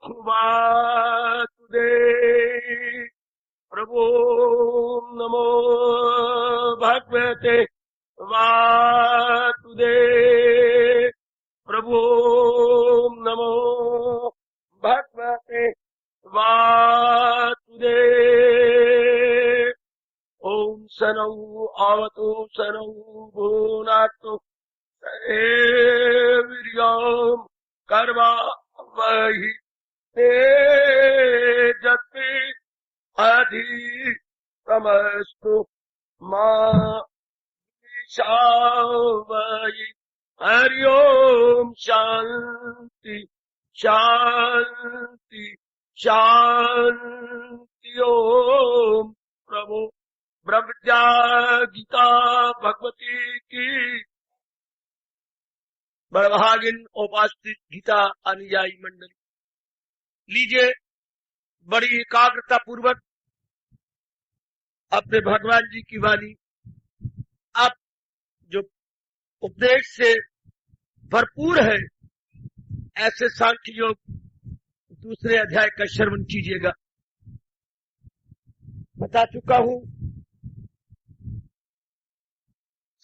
वासुदेव प्रभो नमो भगवते वासुदेव प्रभो नमो भगवते वासुदेव। ओम शनौ आवतु शनौ भुनातु वीर्यं कर्वावहि तेजस्वी अधितमस्तु मा विद्विषावहि। हरि ओम शांति शांति शांति। ओम प्रभु ब्रह्मज्ञा गीता भगवती की बड़भागिन उपास्थित गीता अनुयायी मंडली, लीजिए बड़ी एकाग्रता पूर्वक अपने भगवान जी की वाणी आप जो उपदेश से भरपूर है ऐसे सांख्य योग दूसरे अध्याय का श्रवण कीजिएगा। बता चुका हूं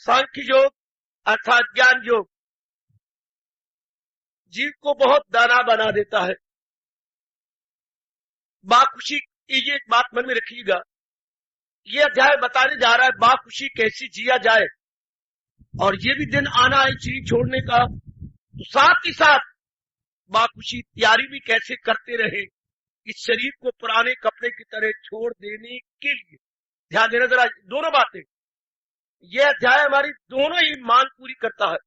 सांख्य योग अर्थात ज्ञान योग जीव को बहुत दाना बना देता है। बाखुशी, ये एक बात मन में रखिएगा, ये अध्याय बताने जा रहा है बाखुशी कैसे जिया जाए, और ये भी दिन आना है शरीर छोड़ने का, तो साथ ही साथ बाखुशी तैयारी भी कैसे करते रहे इस शरीर को पुराने कपड़े की तरह छोड़ देने के लिए। ध्यान देना जरा, दोनों बातें, यह अध्याय हमारी दोनों ही मांग पूरी करता है,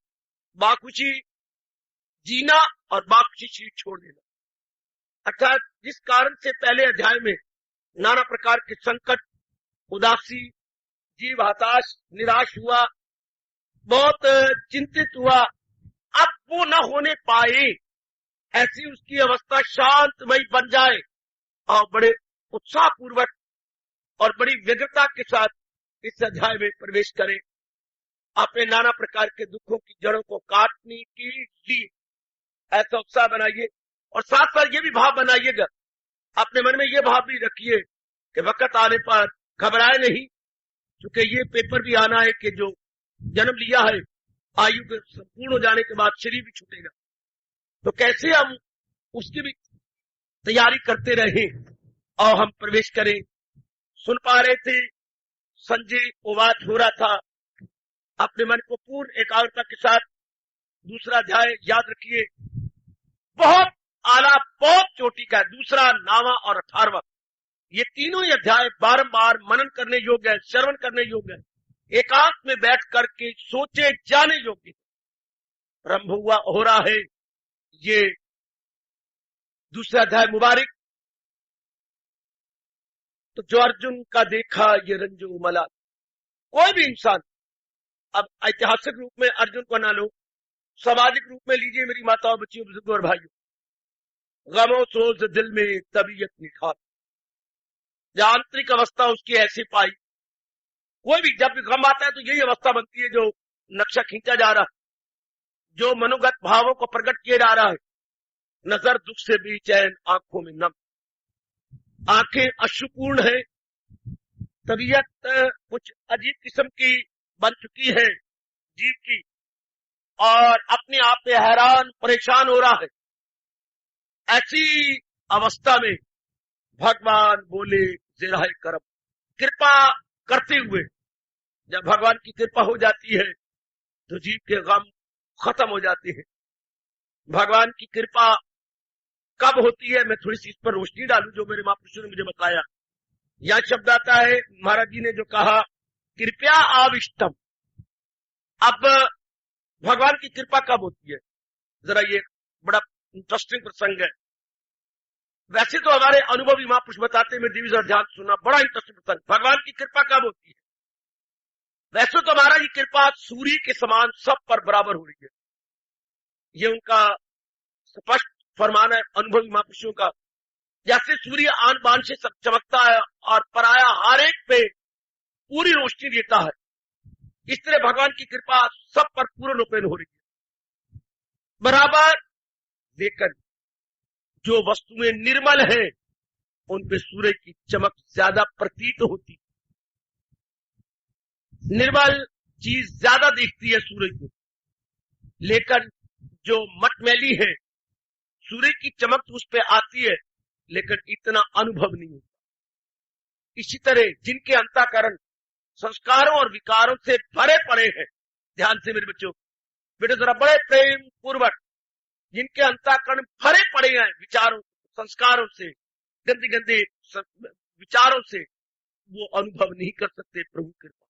बाखुशी जीना और बाखुशी शरीर छोड़ देना। अर्थात जिस कारण से पहले अध्याय में नाना प्रकार के संकट, उदासी, जीव हताश निराश हुआ, बहुत चिंतित हुआ, अब वो न होने पाए, ऐसी उसकी अवस्था शांतमयी बन जाए और बड़े उत्साह पूर्वक और बड़ी व्यग्रता के साथ इस अध्याय में प्रवेश करें, अपने नाना प्रकार के दुखों की जड़ों को काटने के लिए ऐसा उत्साह बनाइए। और साथ साथ ये भी भाव बनाइएगा, अपने मन में ये भाव भी रखिए कि वक्त आने पर घबराए नहीं, क्योंकि ये पेपर भी आना है कि जो जन्म लिया है आयु के संपूर्ण हो जाने के बाद शरीर भी छूटेगा, तो कैसे हम उसकी भी तैयारी करते रहे और हम प्रवेश करें। सुन पा रहे थे संजय उवाच हो रहा था, अपने मन को पूर्ण एकाग्रता के साथ दूसरा अध्याय याद रखिए, बहुत आला, बहुत चोटी का, दूसरा, नावा और 18वां, ये तीनों ही अध्याय बारंबार मनन करने योग्य है, श्रवण करने योग्य है, एकांत में बैठ करके सोचे जाने योग्य। प्रारंभ हुआ हो रहा है ये दूसरा अध्याय मुबारक। तो जो अर्जुन का देखा ये रंजो मला, कोई भी इंसान, अब ऐतिहासिक रूप में अर्जुन को ना लो, सामाजिक रूप में लीजिए मेरी माताओं, बच्चियों, बुजुर्गों और भाइयों, गमो सोच दिल में तबीयत निखार, आंतरिक अवस्था उसकी ऐसी पाई। कोई भी जब भी गम आता है तो यही अवस्था बनती है जो नक्शा खींचा जा रहा है, जो मनोगत भावों को प्रकट किया जा रहा है। नजर दुख से बेचैन, आंखों में नम, आंखें अश्रुपूर्ण है, तबीयत कुछ अजीब किस्म की बन चुकी है जीव की, और अपने आप में हैरान परेशान हो रहा है। ऐसी अवस्था में भगवान बोले ज़रा करम, कृपा करते हुए, जब भगवान की कृपा हो जाती है तो जीव के गम खत्म हो जाते हैं। भगवान की कृपा कब होती है, मैं थोड़ी सी इस पर रोशनी डालूं जो मेरे महापुरुषों ने मुझे बताया। यह शब्द आता है, महाराज जी ने जो कहा, कृपया आविष्टम। अब भगवान की कृपा कब होती है, जरा ये बड़ा इंटरेस्टिंग प्रसंग है। वैसे तो हमारे अनुभवी महापुरुष बताते हैं, मैं दिव्य ध्यान सुना, बड़ा इंटरेस्टिंग प्रसंग, भगवान की कृपा कब होती है। वैसे तो हमारा ये कृपा सूर्य के समान सब पर बराबर हो रही है, ये उनका स्पष्ट फरमान है अनुभवी महापुरुषों का। जैसे सूर्य आन बान से चमकता है और पराया हर एक पे पूरी रोशनी देता है, इस तरह भगवान की कृपा सब पर पूर्ण रूपेण हो रही है, बराबर। लेकिन जो वस्तुएं निर्मल है उन पे सूर्य की चमक ज्यादा प्रतीत होती, निर्मल चीज ज्यादा दिखती है सूर्य को, लेकिन जो मटमैली है सूर्य की चमक तो उस पे आती है लेकिन इतना अनुभव नहीं होता। इसी तरह जिनके अंतःकरण संस्कारों और विकारों से भरे पड़े हैं, ध्यान से मेरे बच्चों, बेटे जरा बड़े प्रेम पूर्वक, जिनके अंतःकरण भरे पड़े हैं विचारों संस्कारों से, गंदे गंदे विचारों से, वो अनुभव नहीं कर सकते प्रभु कृपा।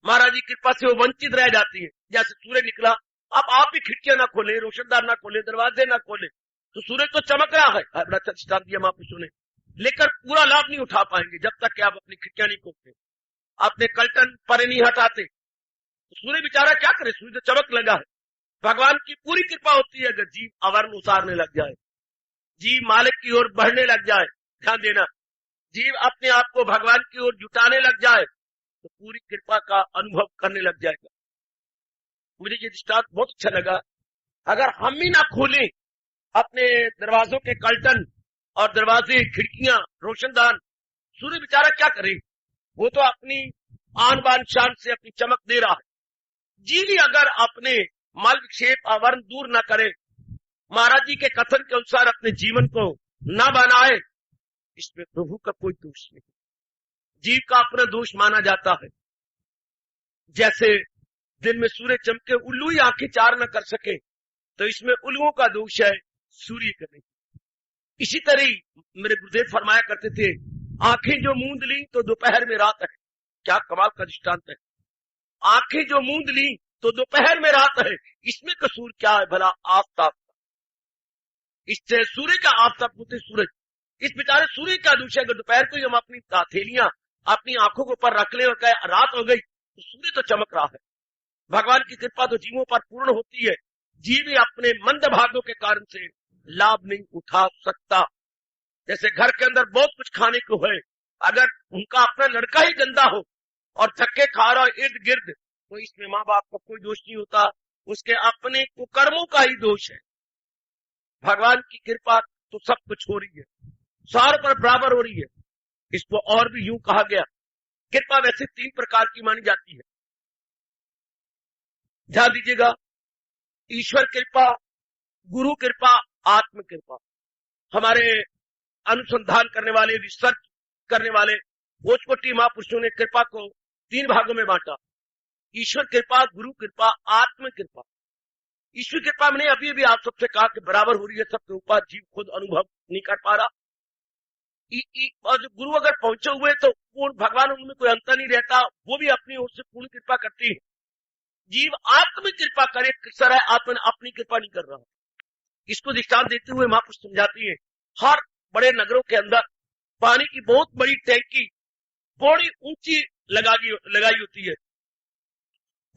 महाराज जी कृपा से वो वंचित रह जाती है। जैसे सूर्य निकला, अब आप भी खिड़कियां ना खोले, रोशनदार ना खोले, दरवाजे ना खोले, तो सूर्य तो चमक रहा है, बड़ा अच्छा दृष्टांत दिया महापुरुषों ने, लेकर पूरा लाभ नहीं उठा पाएंगे जब तक कि आप अपनी खिड़कियां नहीं खोलते, अपने कल्टन परे नहीं हटाते। तो सूर्य बेचारा क्या करे, सूर्य तो चमक लगा है। भगवान की पूरी कृपा होती है अगर जीव आवरण उतारने लग जाए, जीव मालिक की ओर बढ़ने लग जाए, ध्यान देना, जीव अपने आप को भगवान की ओर जुटाने लग जाए तो पूरी कृपा का अनुभव करने लग जाएगा। मुझे ये दृष्टांत बहुत अच्छा लगा। अगर हम ही ना खोलें अपने दरवाजों के कर्टन और दरवाजे खिड़कियां रोशनदान, सूर्य बेचारा क्या करे, वो तो अपनी आन बान शान से अपनी चमक दे रहा है। जीव ही अगर अपने मल विक्षेप आवरण दूर न करे, महाराज जी के कथन के अनुसार अपने जीवन को न बनाए, इसमें प्रभु का कोई दोष नहीं, जीव का अपना दोष माना जाता है। जैसे दिन में सूर्य चमके उल्लू ही आंखें चार न कर सके, तो इसमें उल्लुओं का दोष है, सूर्य का नहीं। इसी तरह मेरे गुरुदेव फरमाया करते थे, आंखें जो मूंद ली तो दोपहर में रात है। क्या कमाल का दृष्टांत है, आंखें जो मूंद ली तो दोपहर में रात है, इसमें कसूर क्या है भला आफताब का। इससे सूर्य का आफताब होते सूरज, इस बेचारे सूर्य का दोष है। अगर दोपहर को ही हम अपनी हथेलियां अपनी आंखों के ऊपर रख ले और कहे रात हो गई, तो सूर्य तो चमक रहा है। भगवान की कृपा तो जीवों पर पूर्ण होती है, जीव ही अपने मंद भागों के कारण से लाभ नहीं उठा सकता। जैसे घर के अंदर बहुत कुछ खाने को है, अगर उनका अपना लड़का ही गंदा हो और धक्के खा रहा हो इर्द गिर्द, तो इसमें माँ बाप का कोई दोष नहीं होता, उसके अपने कुकर्मों का ही दोष है। भगवान की कृपा तो सब कुछ हो रही है, सारों पर बराबर हो रही है। इसको और भी यूं कहा गया, कृपा वैसे 3 प्रकार की मानी जाती है, ध्यान दीजिएगा, ईश्वर कृपा, गुरु कृपा, आत्म कृपा। हमारे अनुसंधान करने वाले, रिसर्च करने वाले ओचकोटी महापुरुषों ने कृपा को 3 भागों में बांटा, ईश्वर कृपा, गुरु कृपा, आत्म कृपा। ईश्वर कृपा मैंने अभी अभी आप सबसे कहा कि बराबर हो रही है सबके ऊपर, जीव खुद अनुभव नहीं कर पा रहा। और जो गुरु अगर पहुंचे हुए तो पूर्ण भगवान उनमें कोई अंतर नहीं रहता, वो भी अपनी ओर से पूर्ण कृपा करती है। जीव आत्म कृपा करे, सर है आत्मा अपनी कृपा नहीं कर रहा। इसको दृष्टांत देते हुए महापुरुष समझाती है, हर बड़े नगरों के अंदर पानी की बहुत बड़ी टैंकी बड़ी ऊंची लगाई होती है,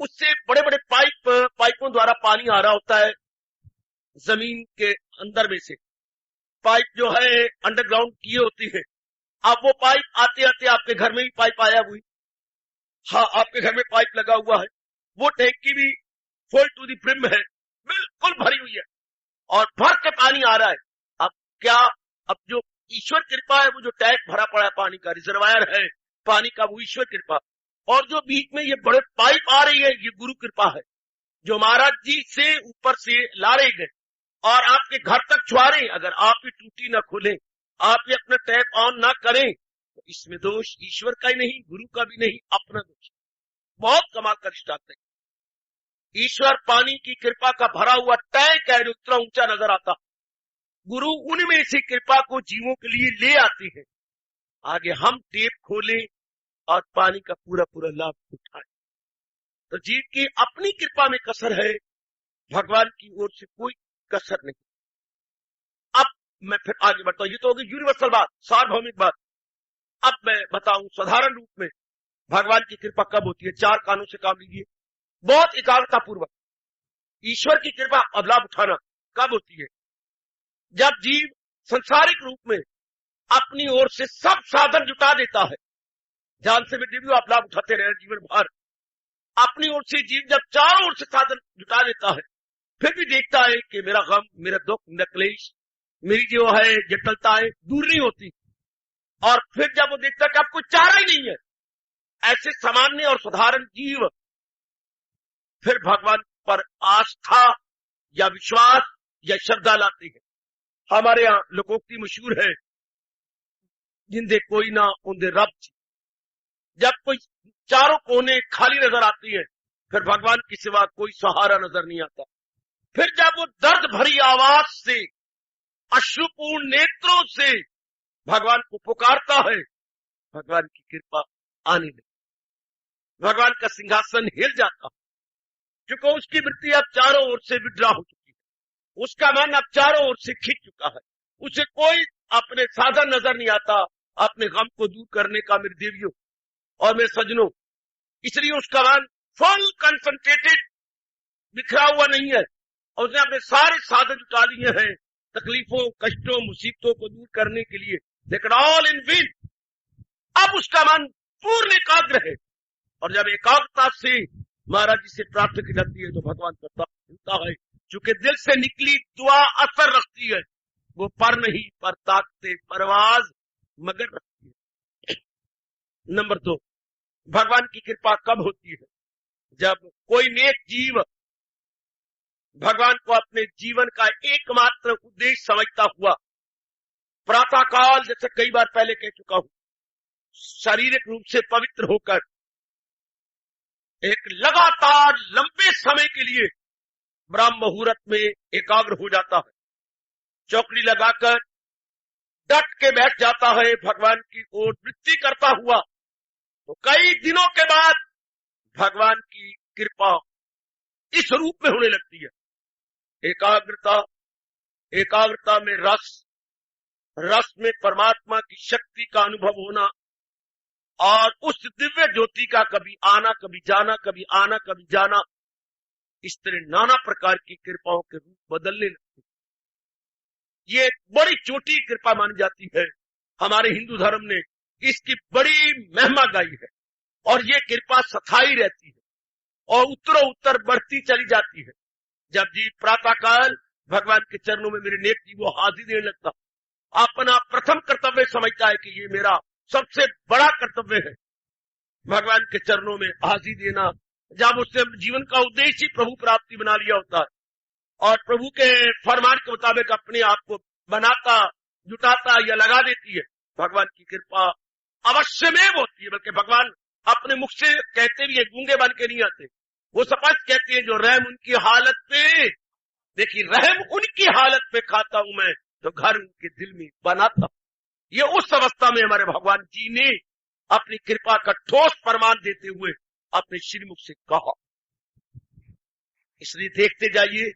उससे बड़े बड़े पाइपों द्वारा पानी आ रहा होता है जमीन के अंदर में से। पाइप जो है अंडरग्राउंड किए होती है। अब वो पाइप आते आते आपके घर में भी पाइप आया हुई, हाँ आपके घर में पाइप लगा हुआ है, वो टैंकी भी फुल टू द ब्रिम है, बिल्कुल भरी हुई है और भर के पानी आ रहा है। अब क्या, अब जो ईश्वर कृपा है, वो जो टैंक भरा पड़ा है पानी का, रिजर्वायर है पानी का, वो ईश्वर कृपा। और जो बीच में ये बड़े पाइप आ रही है, ये गुरु कृपा है, जो महाराज जी से ऊपर से ला रहे गए और आपके घर तक छुआ रहे। अगर आप ही टूटी ना खोले, आप ही अपना टैप ऑन ना करें, तो इसमें दोष ईश्वर का ही नहीं, गुरु का भी नहीं, अपना दोष। बहुत कमाल का दृष्टांत है। ईश्वर पानी की कृपा का भरा हुआ टैंक है जो इतना ऊंचा नजर आता, गुरु उनमें से कृपा को जीवों के लिए ले आते हैं। आगे हम टेप खोलें और पानी का पूरा पूरा लाभ उठाएं। तो जीव की अपनी कृपा में कसर है, भगवान की ओर से कोई कसर नहीं। अब मैं फिर आगे बढ़ता हूं, ये तो होगी यूनिवर्सल बात, सार्वभौमिक बात। अब मैं बताऊं साधारण रूप में भगवान की कृपा कब होती है। 4 कानों से काम लीजिए, बहुत एकाग्रता पूर्वक। ईश्वर की कृपा अब लाभ उठाना कब होती है, जब जीव संसारिक रूप में अपनी ओर से सब साधन जुटा देता है। ध्यान से विद्यार्थी आप लाभ उठाते रहे जीवन भर। अपनी ओर से जीव जब चारों ओर से साधन जुटा देता है, फिर भी देखता है कि मेरा गम, मेरा दुख, मेरा क्लेश मेरी जो है जटिलताएं दूर नहीं होती। और फिर जब वो देखता कि अब कोई चारा ही नहीं है, ऐसे सामान्य और साधारण जीव फिर भगवान पर आस्था या विश्वास या श्रद्धा लाते हैं। हमारे यहाँ लोकोक्ति मशहूर है, जिंदे कोई ना उन्दे रब जी। जब कोई चारों कोने खाली नजर आती है, फिर भगवान के सिवा कोई सहारा नजर नहीं आता। फिर जब वो दर्द भरी आवाज से, अश्रुपूर्ण नेत्रों से भगवान को पुकारता है, भगवान की कृपा आने लगी, भगवान का सिंहासन हिल जाता, क्योंकि उसकी वृत्ति अब चारों ओर से विड्रा हो चुकी है, उसका मन अब चारों ओर से खिंच चुका है, उसे कोई अपने साधन नजर नहीं आता अपने गम को दूर करने का। मेरे देवियों और मेरे सज्जनों, इसलिए उसका मन फुल कंसंट्रेटेड बिखरा हुआ नहीं है, और उसने अपने सारे साधन जुटा लिए हैं तकलीफों, कष्टों, मुसीबतों को दूर करने के लिए, लेकिन ऑल इन विन। अब उसका मन पूर्ण एकाग्र है, और जब एकाग्रता से महाराज जी से प्रार्थना की जाती है तो भगवान करता मिलता है। चूंकि दिल से निकली दुआ असर रखती है, वो पर नहीं पर ताकते परवाज मगर रखती है। नंबर 2, भगवान की कृपा कब होती है? जब कोई नेक जीव भगवान को अपने जीवन का एकमात्र उद्देश्य समझता हुआ प्रातःकाल, जैसे कई बार पहले कह चुका हूं, शारीरिक रूप से पवित्र होकर एक लगातार लंबे समय के लिए ब्रह्म मुहूर्त में एकाग्र हो जाता है, चौकड़ी लगाकर डट के बैठ जाता है, भगवान की ओर वृत्ति करता हुआ, तो कई दिनों के बाद भगवान की कृपा इस रूप में होने लगती है। एकाग्रता में रस में परमात्मा की शक्ति का अनुभव होना, और उस दिव्य ज्योति का कभी आना कभी जाना, कभी आना कभी जाना, इस तरह नाना प्रकार की कृपाओं के रूप बदलने लगते। ये बड़ी छोटी कृपा मानी जाती है। हमारे हिंदू धर्म ने इसकी बड़ी महिमा गाई है, और ये कृपा स्थायी रहती है और उत्तरों उत्तर बढ़ती चली जाती है। जब जी प्रातःकाल भगवान के चरणों में मेरे नेक जी वो हाजिर देने लगता, अपना प्रथम कर्तव्य समझता है कि ये मेरा सबसे बड़ा कर्तव्य है, भगवान के चरणों में हाजिर देना। जब उसने जीवन का उद्देश्य ही प्रभु प्राप्ति बना लिया होता है, और प्रभु के फरमान के मुताबिक अपने आप को बनाता, जुटाता या लगा देती है, भगवान की कृपा अवश्य में होती है। बल्कि भगवान अपने मुख से कहते भी है, गूंगे बन के नहीं आते, वो स्पष्ट कहते हैं, जो रहम उनकी हालत पे, देखिए रहम उनकी हालत पे खाता हूं मैं, तो घर उनके दिल में बनाता। ये उस अवस्था में हमारे भगवान जी ने अपनी कृपा का ठोस प्रमाण देते हुए अपने श्रीमुख से कहा। इसलिए देखते जाइए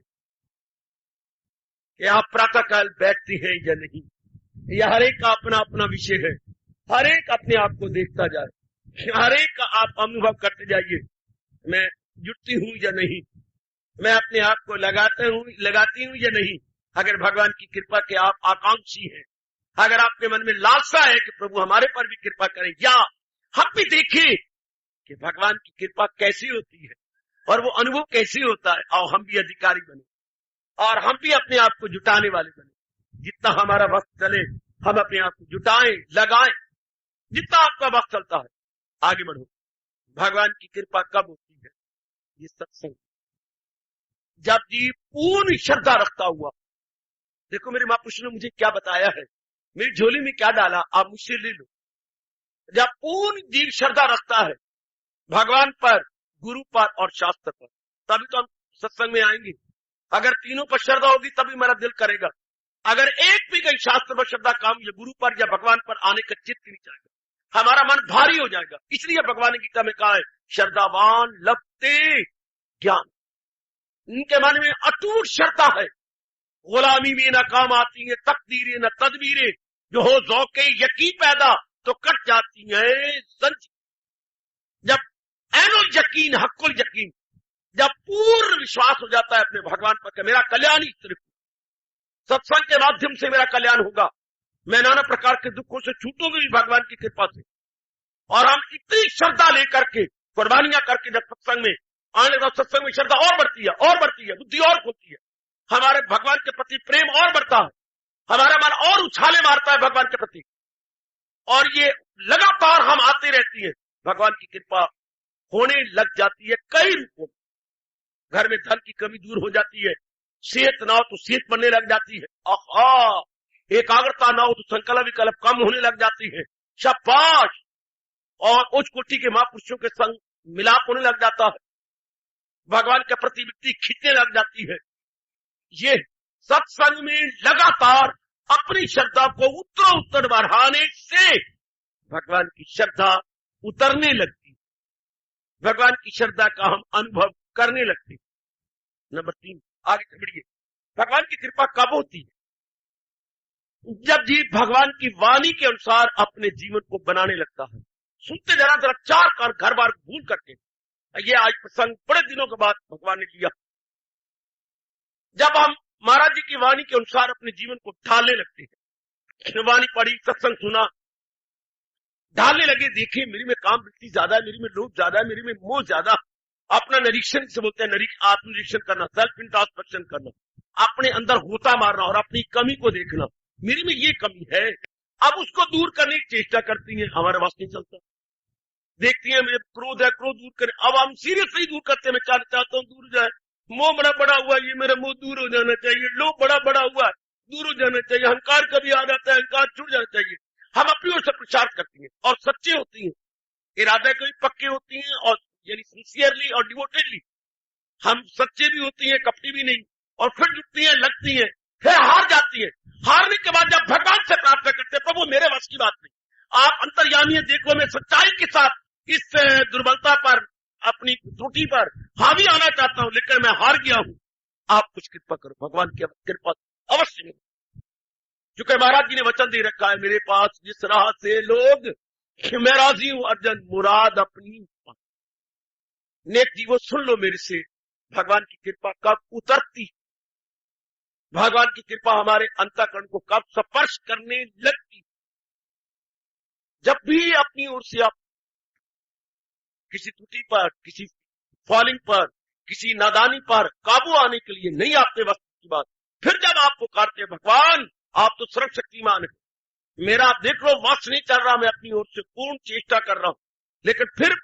कि आप प्रातःकाल बैठते हैं या नहीं, यह हर एक का अपना अपना विषय है। हर एक अपने आप को देखता जाए, हर एक का आप अनुभव करते जाइए, मैं जुटती हूं या नहीं, मैं अपने आप को लगाती हूं या नहीं। अगर भगवान की कृपा के आप आकांक्षी हैं, अगर आपके मन में लालसा है कि प्रभु हमारे पर भी कृपा करें, या हम भी देखें कि भगवान की कृपा कैसी होती है और वो अनुभव कैसे होता है, और हम भी अधिकारी बने और हम भी अपने आप को जुटाने वाले बने। जितना हमारा वक्त चले हम अपने आप को जुटाएं, लगाएं, जितना आपका वक्त चलता है आगे बढ़ो। भगवान की कृपा कब होती है? ये सत्संग, जब जी पूर्ण श्रद्धा रखता हुआ, देखो मेरे महापुरुष ने मुझे क्या बताया है, मेरी झोली में क्या डाला आप मुझसे ले लो। जब पूर्ण जीव श्रद्धा रखता है भगवान पर, गुरु पर और शास्त्र पर, तभी तो हम सत्संग में आएंगे। अगर तीनों पर श्रद्धा होगी तभी मेरा दिल करेगा। अगर एक भी कहीं शास्त्र पर श्रद्धा काम या गुरु पर या भगवान पर आने का चित्त नहीं जाएगा, हमारा मन भारी हो जाएगा। इसलिए भगवान ने गीता में कहा है, श्रद्धावान लभते ज्ञान। उनके मन में अटूट श्रद्धा है, गुलामी में न काम आती है तकदीरें न तदबीरें, जो हो ज़ौक़े यकीन पैदा तो कट जाती है संच। जब ऐनुल यकीन, हक्कुल यकीन, जब पूर्ण विश्वास हो जाता है अपने भगवान पर कि मेरा कल्याण ही सिर्फ सत्संग के माध्यम से मेरा कल्याण होगा, मैं नाना प्रकार के दुखों से छूटूंगी भी भगवान की कृपा से। और हम इतनी श्रद्धा लेकर के, कुर्बानियां करके जब सत्संग में आने का, सत्संग में श्रद्धा और बढ़ती है, बुद्धि और खुलती है, हमारे भगवान के प्रति प्रेम और बढ़ता है। हमारा मन और उछाले मारता है भगवान के प्रति, और ये लगातार हम आते रहती है। भगवान की कृपा होने लग जाती है कई रूपों में। घर में धन की कमी दूर हो जाती है, सेहत ना हो तो सेहत बनने लग जाती है, आहा, एकाग्रता ना हो तो संकल्प विकल्प कम होने लग जाती है, शाबाश, और उच्च कोटि के महापुरुषों के संग मिलाप होने लग जाता है, भगवान के प्रति वृत्ति खींचने लग जाती है। ये सत्संग में लगातार अपनी श्रद्धा को उत्तर बढ़ाने से भगवान की श्रद्धा उतरने लगती, भगवान की श्रद्धा का हम अनुभव करने लगते। नंबर 3, आगे बढ़िए। भगवान की कृपा कब होती है? जब जीव भगवान की वाणी के अनुसार अपने जीवन को बनाने लगता है। सुनते जरा जरा 4 कार घर बार भूल करके, ये आज प्रसंग बड़े दिनों के बाद भगवान ने लिया। जब हम महाराज जी की वाणी के अनुसार अपने जीवन को ढालने लगते हैं, वाणी पढ़ी, सत्संग सुना, ढालने लगे, देखे मेरी में काम वृत्ति ज्यादा है, मेरी में लोभ ज्यादा है, मेरी में मोह ज्यादा, अपना निरीक्षण से बोलते हैं, आत्मनिरीक्षण करना, सेल्फ इंट्रोस्पेक्शन करना, अपने अंदर होता मारना और अपनी कमी को देखना, मेरी में ये कमी है, अब उसको दूर करने की चेष्टा करती है, हमारे पास नहीं चलता। देखती है मेरे क्रोध है, क्रोध दूर करें, अब हम सीरियसली दूर करते हैं, मैं चाहता हूँ दूर जाए, मोह बड़ा बड़ा हुआ, ये मेरा मोह दूर हो जाना चाहिए, लोभ बड़ा बड़ा हुआ, दूर हो जाना चाहिए, अहंकार कभी आ जाता है, अहंकार छूट जाना चाहिए। हम अपनी ओर से प्रचार करती हैं और सच्चे होती हैं, इरादे कभी पक्के होती हैं, और यानी सिंसियरली और डिवोटेडली हम सच्चे भी होती हैं, कपटी भी नहीं, और फिर जुटती हैं, लगती हैं, फिर हार जाती है। हारने के बाद जब भगवान से प्रार्थना करते हैं, प्रभु मेरे वश की बात नहीं, आप अंतर्यामी हैं, देखो मैं सच्चाई के साथ इस दुर्बलता पर, अपनी त्रुटि पर हावी आना चाहता हूं, लेकिन मैं हार गया हूं, आप कुछ कृपा करो। भगवान की कृपा अवश्य मिले, क्योंकि महाराज जी ने वचन दे रखा है, मेरे पास जिस राह से लोग, मैं राजी हूं अर्जन मुराद अपनी। नेक जीवो सुन लो मेरे से, भगवान की कृपा कब उतरती, भगवान की कृपा हमारे अंतःकरण को कब स्पर्श करने लगती। जब भी अपनी ओर से आप किसी त्रुटि पर, किसी फॉलिंग पर, किसी नादानी पर काबू आने के लिए नहीं आते वस्तु की बात, फिर जब आप पुकारते भगवान आप तो सर्वशक्तिमान है, मेरा आप देख लो वश नहीं चल रहा, मैं अपनी ओर से पूर्ण चेष्टा कर रहा हूं, लेकिन फिर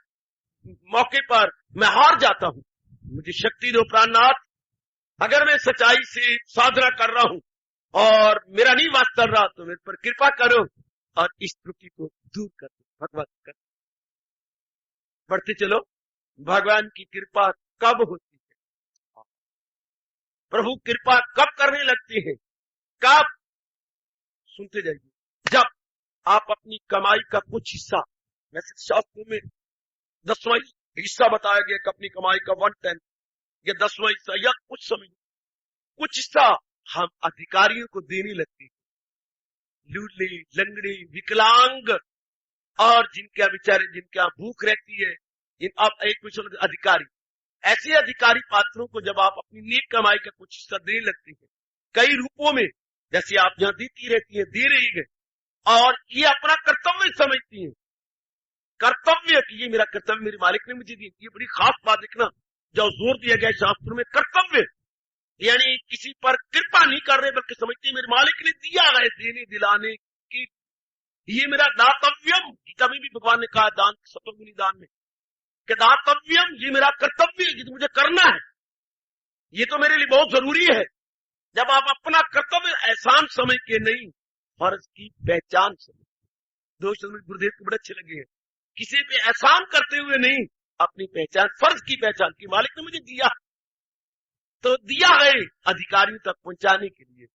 मौके पर मैं हार जाता हूं, मुझे शक्ति दो प्राणनाथ, अगर मैं सच्चाई से साधना कर रहा हूं और मेरा नहीं वास चल रहा तो मेरे पर कृपा करो और इस त्रुटि को दूर कर दो। भगवान कर बढ़ते चलो। भगवान की कृपा कब होती है? प्रभु कृपा कब करने लगते हैं? कब? सुनते जाइए। जब आप अपनी कमाई का कुछ हिस्सा, वैसे शास्त्रों में 10वां हिस्सा बताया गया कि अपनी कमाई का 1/10 या 10वां हिस्सा या कुछ समय कुछ हिस्सा हम अधिकारियों को देने लगते हैं, लूले, लंगड़े, विकलांग और जिनके बेचारे जिनके भूख रहती है, आप एक विषय अधिकारी, ऐसे अधिकारी पात्रों को जब आप अपनी नेक कमाई का कुछ हिस्सा देने लगते हैं, कई रूपों में, जैसे आप जहां देती रहती है, दे रही है, और ये अपना कर्तव्य समझती है, कर्तव्य कि ये मेरा कर्तव्य मेरे मालिक ने मुझे दिया। ये बड़ी खास बात देखना, जो जोर दिया गया शास्त्रों में, कर्तव्य यानी किसी पर कृपा नहीं कर रहे, बल्कि समझते मेरे मालिक ने दिया है देने दिलाने की, ये मेरा दातव्यम। गीता में भी भगवान ने कहा दान, सतोगुनी दान में, कि दातव्यम ये मेरा कर्तव्य है, ये मुझे करना है, ये तो मेरे लिए बहुत जरूरी है। जब आप अपना कर्तव्य एहसान समझ के नहीं, फर्ज की पहचान समझ, दो शब्द गुरुदेव को बड़े अच्छे लगे हैं, किसी पे एहसान करते हुए नहीं, अपनी पहचान, फर्ज की पहचान की, मालिक ने मुझे दिया तो दिया है अधिकारियों तक पहुंचाने के लिए,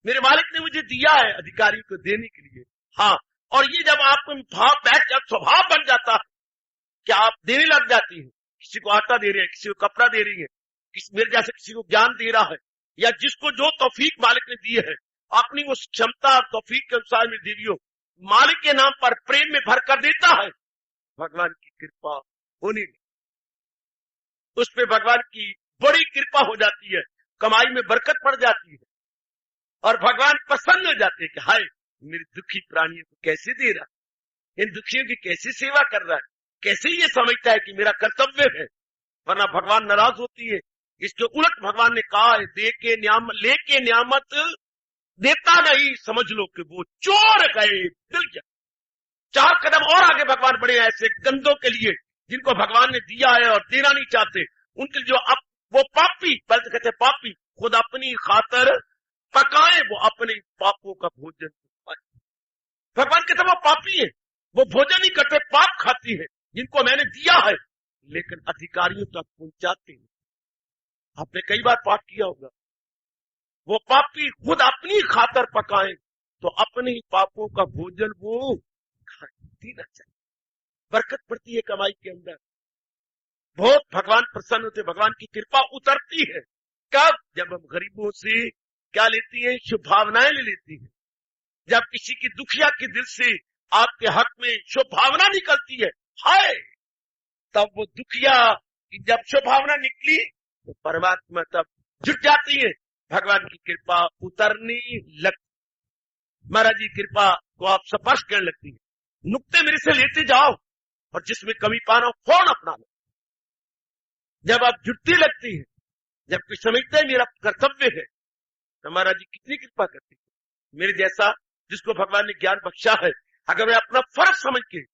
मेरे मालिक ने मुझे दिया है अधिकारियों को देने के लिए। हाँ, और ये जब आपको भाव बैठ जाता, स्वभाव बन जाता है कि आप देने लग जाती है, किसी को आटा दे रहे हैं, किसी को कपड़ा दे रही है, मेरे जैसे किसी को ज्ञान दे रहा है, या जिसको जो तौफीक मालिक ने दी है, अपनी उस क्षमता और तौफीक के अनुसार में देवियों मालिक के नाम पर प्रेम में भर कर देता है, भगवान की कृपा होने लगी, उस पे भगवान की बड़ी कृपा हो जाती है, कमाई में बरकत पड़ जाती है, और भगवान प्रसन्न हो जाते हैं कि हाय मेरे दुखी प्राणियों को कैसे दे रहा है, इन दुखियों की कैसे सेवा कर रहा है, कैसे ये समझता है कि मेरा कर्तव्य है, वरना भगवान नाराज होती है। इसके उलट भगवान ने कहा है, दे के ले के नियामत देता नहीं, समझ लो कि वो चोर गए, दिल जल। 4 कदम और आगे भगवान बढ़े ऐसे गंदों के लिए जिनको भगवान ने दिया है और देना नहीं चाहते, उनके लिए जो अब वो पापी, पहले कहते पापी, खुद अपनी खातर पकाए वो अपने पापों का भोजन। भगवान कहते वो पापी है, वो भोजन नहीं करते, पाप खाती है, जिनको मैंने दिया है लेकिन अधिकारियों तक पहुंचाते नहीं। आपने कई बार पाप किया होगा। वो पापी खुद अपनी खातर पकाए तो अपने ही पापों का भोजन वो देना चाहिए। बरकत पड़ती है कमाई के अंदर, बहुत भगवान प्रसन्न होते, भगवान की कृपा उतरती है। कब? जब हम गरीबों से क्या लेती है? शुभ भावनाएं ले लेती है। जब किसी की दुखिया के दिल से आपके हक में शुभ भावना निकलती है, हाय, तब वो दुखिया की जब शुभ भावना निकली तो परमात्मा तब जुट जाती है, भगवान की कृपा उतरनी लगती। महाराज जी कृपा को आप स्पर्श करने लगती है, नुक्ते मेरे से लेते जाओ और जिसमें कमी पाना फौरन अपना लो। जब आप जुटती लगती है, जब कोई समझता है मेरा कर्तव्य है, तो महाराज जी कितनी कृपा करती है। मेरे जैसा जिसको भगवान ने ज्ञान बख्शा है, अगर मैं अपना फर्ज समझ के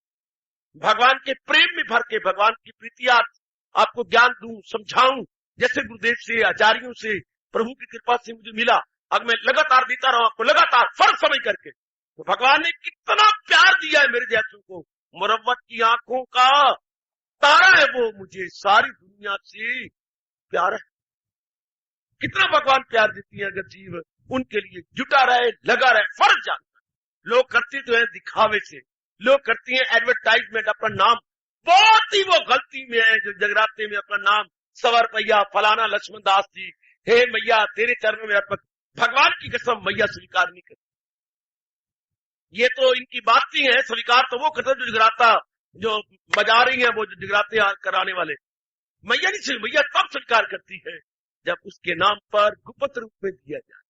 भगवान के प्रेम में भर के भगवान की प्रीतियार्थ आपको ज्ञान दूं, समझाऊं, जैसे गुरुदेव से, आचार्यों से, प्रभु की कृपा से मुझे मिला, अगर मैं लगातार देता रहूं आपको, लगातार फर्ज समझ करके, तो भगवान ने कितना प्यार दिया है मेरे जैसों को। मुरव्वत की आंखों का तारा है वो, मुझे सारी दुनिया से प्यार है। कितना भगवान प्यार देती है अगर जीव उनके लिए जुटा रहे, लगा रहे, फर्ज जानता है। लोग करते तो है दिखावे से, लोग करती हैं एडवर्टाइजमेंट, अपना नाम, बहुत ही वो गलती में है जो जगराते में अपना नाम सवर पैया फलाना लक्ष्मण दास जी, हे मैया तेरे चरणों में अर्पित। भगवान की कसम मैया स्वीकार नहीं करती। ये तो इनकी बात ही है, स्वीकार तो वो करते जो जगराता जो बजा रही है, वो जो जगराते कराने वाले, मैया नहीं, मैया तब स्वीकार करती है जब उसके नाम पर गुप्त रूप में दिया जाए।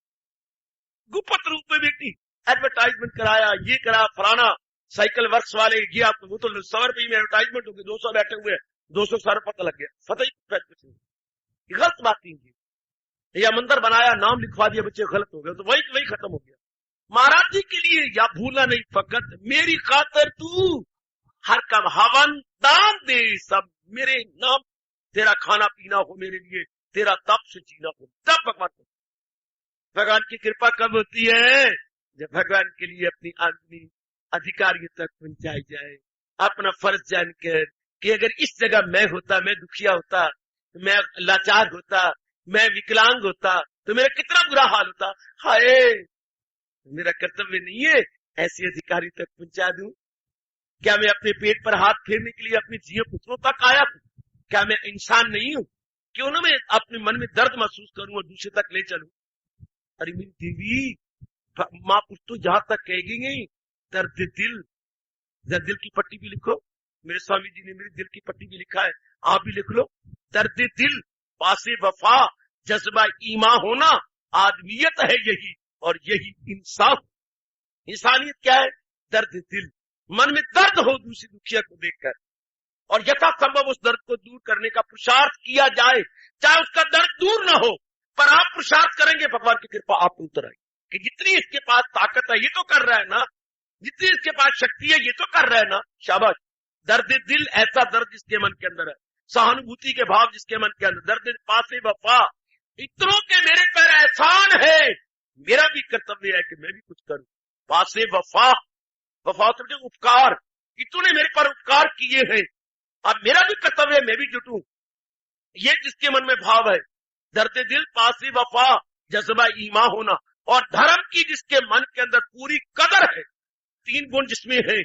गुप्त रूप में बेटी एडवर्टाइजमेंट कराया, ये करा, फलाना साइकिल वर्क्स वाले, ये आपको, वो तो 100 रुपये में एडवर्टाइजमेंट हो गई, 200 बैठे हुए, 200 सर पता लग गया, फतेह कुछ नहीं। गलत बात कीजिए। या मंदिर बनाया, नाम लिखवा दिया, बच्चे गलत हो गए, तो वही खत्म हो गया। महाराज जी के लिए या भूला नहीं फकत मेरी खातर तू हर कब हवन दान दे, सब मेरे नाम, तेरा खाना पीना हो मेरे लिए, तेरा तप से जीना हो, तब भगवान की कृपा कब होती है? जब भगवान के लिए अपनी आदमी अधिकारियों तक पहुंचाई जाए, अपना फर्ज जानकर कि अगर इस जगह मैं होता, मैं दुखिया होता, मैं लाचार होता, मैं विकलांग होता, तो मेरा कितना बुरा हाल होता। हाय, मेरा कर्तव्य नहीं है ऐसे अधिकारी तक पहुंचा दूं? क्या मैं अपने पेट पर हाथ फेरने के लिए अपने जियो पुत्रों तक आया हूं? क्या मैं इंसान नहीं हूं? क्यों ना मैं अपने मन में दर्द महसूस करूं और दूसरे तक ले चलूं? अरे मेरी देवी, माँ पुछ तो जहां तक कहेगी नहीं, दर्द दिल, दिल की पट्टी भी लिखो, मेरे स्वामी जी ने मेरे दिल की पट्टी भी लिखा है, आप भी लिख लो। दर्द दिल, पासे वफा, जज्बा ईमा होना, आदमियत है यही, और यही इंसाफ। इंसानियत क्या है? दर्द दिल, मन में दर्द हो दूसरी दुखिया को देखकर, और यथासंभव उस दर्द को दूर करने का पुरुषार्थ किया जाए, चाहे उसका दर्द दूर न हो, पर आप पुरुषार्थ करेंगे, भगवान की कृपा आप पर उतर आएगी कि जितनी इसके पास ताकत है ये तो कर रहा है ना, जितनी इसके पास शक्ति है ये तो कर रहा है ना, शाबाश। दर्द दिल, ऐसा दर्द जिसके मन के अंदर है, सहानुभूति के भाव जिसके मन के अंदर, दर्द पासे वफा, इतनों के मेरे पर एहसान है, मेरा भी कर्तव्य है कि मैं भी कुछ करूं। पासे वफा, वफा समझे उपकार, इतने मेरे पर उपकार किए हैं, अब मेरा भी कर्तव्य है मैं भी जुटूं, ये जिसके मन में भाव है। दर्द दिल, पासे वफा, जज्बा ईमा होना, और धर्म की जिसके मन के अंदर पूरी कदर है, 3 गुण जिसमें है,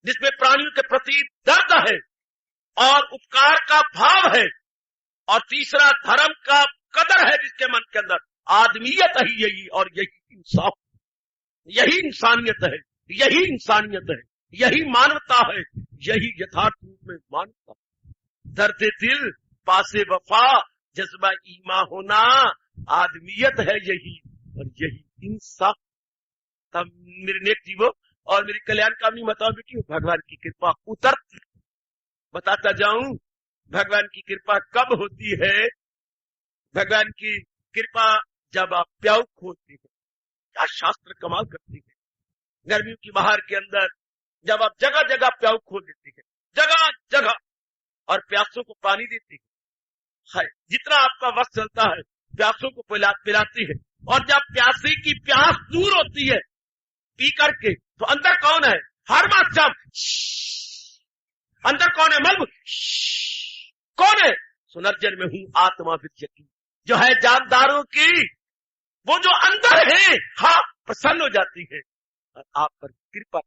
जिसमें प्राणियों के प्रति दर्द है और उपकार का भाव है, और तीसरा धर्म का कदर है जिसके मन के अंदर, आदमियत ही यही, और यही इंसाफ, यही इंसानियत है, यही इंसानियत है, यही मानवता है, यही यथार्थ रूप में मानवता। दर्द दिल, पासे वफा, जज्बा ईमा होना, आदमियत है यही, और यही इंसाफ। तब मेरे नेक जीवो और मेरी कल्याण कामनी माताओं बेटी, भगवान की कृपा उतरती, बताता जाऊं भगवान की कृपा कब होती है। भगवान की कृपा जब आप प्याऊ खोजते हैं, क्या शास्त्र कमाल करती है। गर्मियों की बाहर के अंदर जब आप जगह जगह प्याऊ खोल देती है, जगह जगह, और प्यासों को पानी देती है, जितना आपका वक्त चलता है प्यासों को पिलाती है, और जब प्यासे की प्यास दूर होती है पी करके, तो अंदर कौन है? हर माध्यम अंदर कौन है? मल्ब कौन है? सुनर्जन में हूं आत्मा विद्यकी, जो है जानदारों की, वो जो अंदर है, हाँ प्रसन्न हो जाती है और आप पर कृपा।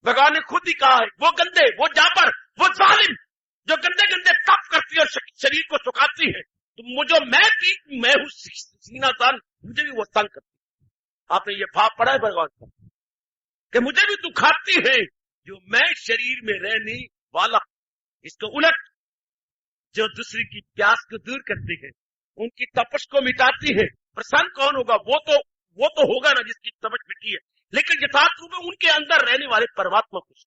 भगवान ने खुद ही कहा है, वो गंदे, वो जाबर, वो जालिम जो गंदे गंदे तप करती है और शरीर को सुखाती है, तो मुझे मैं हूं सीना तान, मुझे भी वो तंग करती है। आपने ये भाव पढ़ा है भगवान का कि मुझे भी दुखाती है जो मैं शरीर में रहने वाला। इसको उलट जो दूसरी की प्यास को दूर करती है, उनकी तपश को मिटाती है, प्रसन्न कौन होगा? वो तो होगा ना जिसकी तपश मिटी है, लेकिन यथार्थ रूप में उनके अंदर रहने वाले परमात्मा खुश।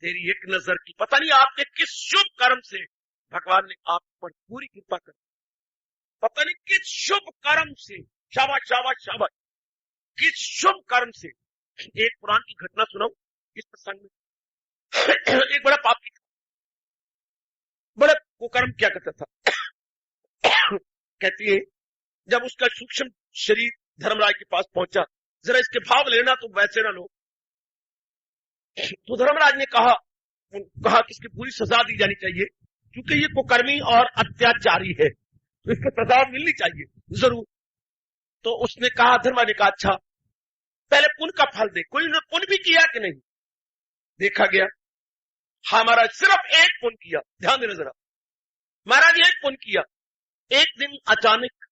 तेरी एक नजर की, पता नहीं आपके किस शुभ कर्म से भगवान ने आप पर पूरी कृपा कर, पता नहीं किस शुभ कर्म से, शाबाश शाबाश शाबाश, किस शुभ कर्म से। एक पुराण की घटना सुनाऊं इस प्रसंग में। एक बड़ा पापी बड़ा कुकर्म क्या करता था। कहती है जब उसका सूक्ष्म शरीर धर्मराज के पास पहुंचा, जरा इसके भाव लेना तो वैसे ना लो। तो धर्मराज ने कहा कि इसकी पूरी सजा दी जानी चाहिए, क्योंकि ये कुकर्मी और अत्याचारी है, तो इसको सजा मिलनी चाहिए जरूर। तो उसने कहा, धर्मराज ने कहा अच्छा पहले पुण्य का फल दे। कोई ने पुण्य भी किया कि नहीं? देखा गया, हाँ महाराज सिर्फ एक पुण्य किया। ध्यान देना जरा, महाराज एक पुण्य किया। एक दिन अचानक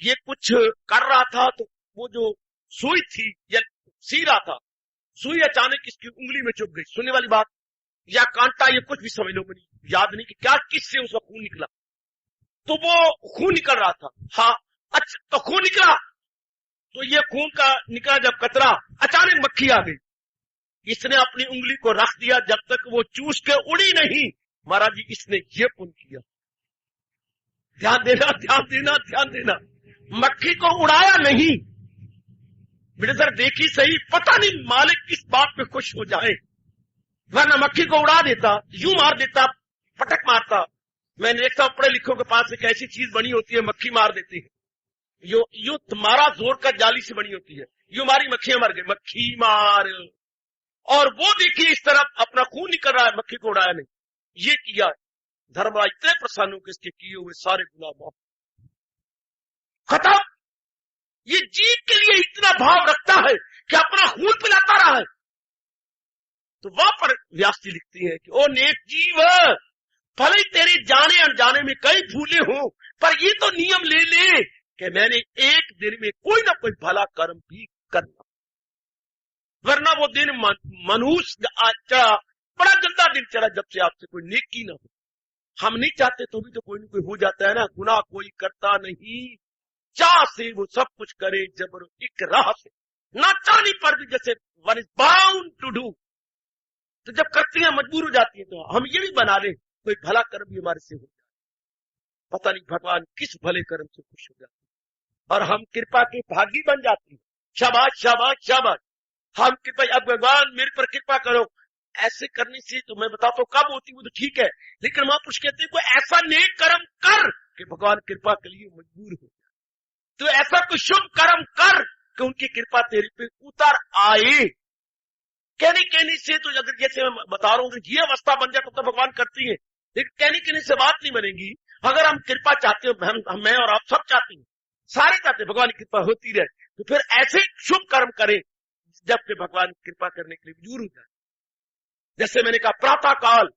ये कुछ कर रहा था, तो वो जो सुई थी या सी रहा था, सुई अचानक इसकी उंगली में चुभ गई। सुनने वाली बात, या कांटा, ये कुछ भी समझ लो, मुझे याद नहीं कि क्या किससे उसका खून निकला। तो वो खून निकल रहा था, हाँ अच्छा, तो खून निकला, तो ये खून का निकला जब कतरा, अचानक मक्खी आ गई। इसने अपनी उंगली को रख दिया, जब तक वो चूस के उड़ी नहीं। महाराज जी इसने ये पुण्य किया। ध्यान देना ध्यान देना ध्यान देना, मक्खी को उड़ाया नहीं। बेटे सर देखी सही, पता नहीं मालिक किस बात पे खुश हो जाए, वरना मक्खी को उड़ा देता, यूं मार देता, पटक मारता। मैंने देखता हूं पढ़े लिखों के पास एक ऐसी चीज बनी होती है, मक्खी मार देती है, यो तुम्हारा जोर का जाली से बनी होती है, यूं मारी मक्खियां मर गई, मक्खी मार। और वो देखिए इस तरफ अपना खून निकल रहा है, मक्खी को उड़ाया नहीं। ये किया। धर्मराज इतने प्रसन्न हो कि इसके किए हुए सारे गुनाह माफ, खत्म। ये जीव के लिए इतना भाव रखता है कि अपना खून पिलाता रहा है। तो वहां पर व्यास जी लिखती है कि ओ नेक जीव, भले तेरे जाने अनजाने में कई भूले हो, पर ये तो नियम ले ले कि मैंने एक दिन में कोई ना कोई भला कर्म भी करना, वरना वो दिन मनुष्य चढ़ा, बड़ा गंदा दिन चला जब से आपसे कोई नेकी ना हो। हम नहीं चाहते तो भी तो कोई ना कोई हो जाता है ना। गुनाह कोई करता नहीं, चाह से वो सब कुछ करे, जबर इकराह से, ना चाहने पर भी, जैसे one is bound to do. तो जब करती है मजबूर हो जाती है, तो हम ये भी बना ले कोई भला कर्म भी हमारे से हो जाए। पता नहीं भगवान किस भले कर्म से खुश हो जाते हैं और हम कृपा के भागी बन जाती है। शाबाश शाबाश शाबाश, हम कृपा, अब भगवान मेरे पर कृपा करो। ऐसे करने से तो मैं बताता हूं कब होती वो तो ठीक है, लेकिन महापुरुष कहते हैं कोई ऐसा नेक कर्म कर कि भगवान कृपा के लिए मजबूर हो जाए। तो ऐसा कोई शुभ कर्म कर कि उनकी कृपा तेरे पे उतर आए। कहने से तो अगर जैसे मैं बता रहा हूं कि ये अवस्था बन जाए तो भगवान करती है, लेकिन कहने से बात नहीं बनेगी। अगर हम कृपा चाहते हो, मैं और आप सब चाहते हैं, सारे चाहते हैं भगवान की कृपा होती रहे, तो फिर ऐसे शुभ कर्म करें जबकि भगवान कृपा करने के लिए मजबूर हो जाए। जैसे मैंने कहा प्रातः काल,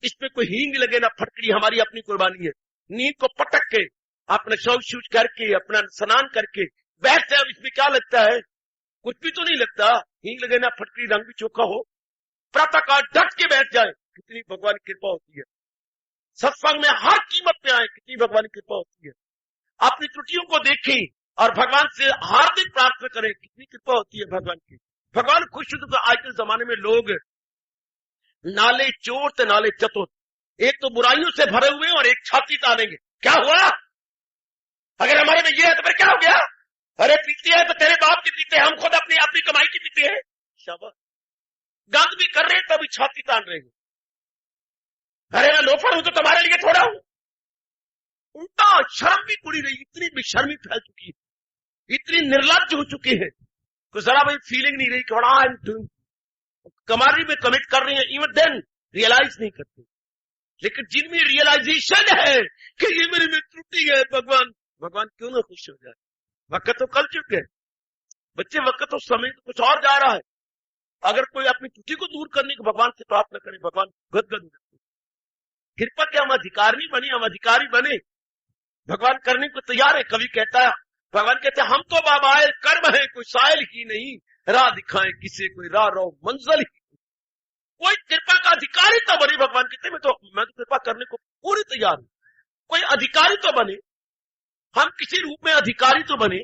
इसमें कोई हींग लगे ना फटकड़ी, हमारी अपनी कुर्बानी है। नींद को पटक के अपना शौच शूच करके अपना स्नान करके बैठ जाए, इसमें क्या लगता है? कुछ भी तो नहीं लगता। हींग लगे ना फटकड़ी, रंग भी चोखा हो, प्रातः काल डट के बैठ जाए, कितनी भगवान की कृपा होती है। सत्संग में हर कीमत पे आए, कितनी भगवान की कृपा होती है। अपनी त्रुटियों को देखें और भगवान से हार्दिक प्रार्थना करें, कितनी कृपा होती है भगवान की। भगवान खुश हो तो आज के जमाने में लोग नाले चोर ते नाले चतुर, एक तो बुराइयों से भरे हुए और एक छाती तानेंगे। क्या हुआ? अगर हमारे में ये है तो फिर क्या हो गया? अरे पीते हैं तो तेरे बाप की पीते हैं, हम खुद अपनी अपनी कमाई की पीते हैं। शाबाश। गंद भी कर रहे हैं तभी छाती तान रहे हैं। अरे मैं लोफर हूं तो तुम्हारे लिए थोड़ा हूं। उल्टा शर्म भी कुड़ी रही, इतनी बेशर्मी फैल चुकी है, इतनी निर्लज्ज हो चुकी है, तो जरा भाई फीलिंग नहीं रही कि बड़ा कमारी में कमिट कर रही है, इवन देन रियलाइज नहीं करते। लेकिन जिनमें रियलाइजेशन है कि ये मेरे में त्रुटि है, भगवान क्यों ना खुश हो जाए। वक्त तो कल चुके हैं बच्चे, वक्त तो समय तो कुछ और जा रहा है। अगर कोई अपनी त्रुटि को दूर करने को भगवान से प्रार्थना करे, भगवान गदगद हो जाते। कृपा के हम अधिकार नहीं बने, हम अधिकारी बने, भगवान करने को तैयार है। कवि कहता है, भगवान कहते हैं हम तो बाबाए कर्म है, कोई साइल ही नहीं, राह दिखाए किसे कोई राह रो मंजिल ही। कोई कृपा का अधिकारी तो बने, भगवान कहते हैं मैं तो कृपा करने को पूरी तैयार हूं। कोई अधिकारी तो बने, हम किसी रूप में अधिकारी तो बने,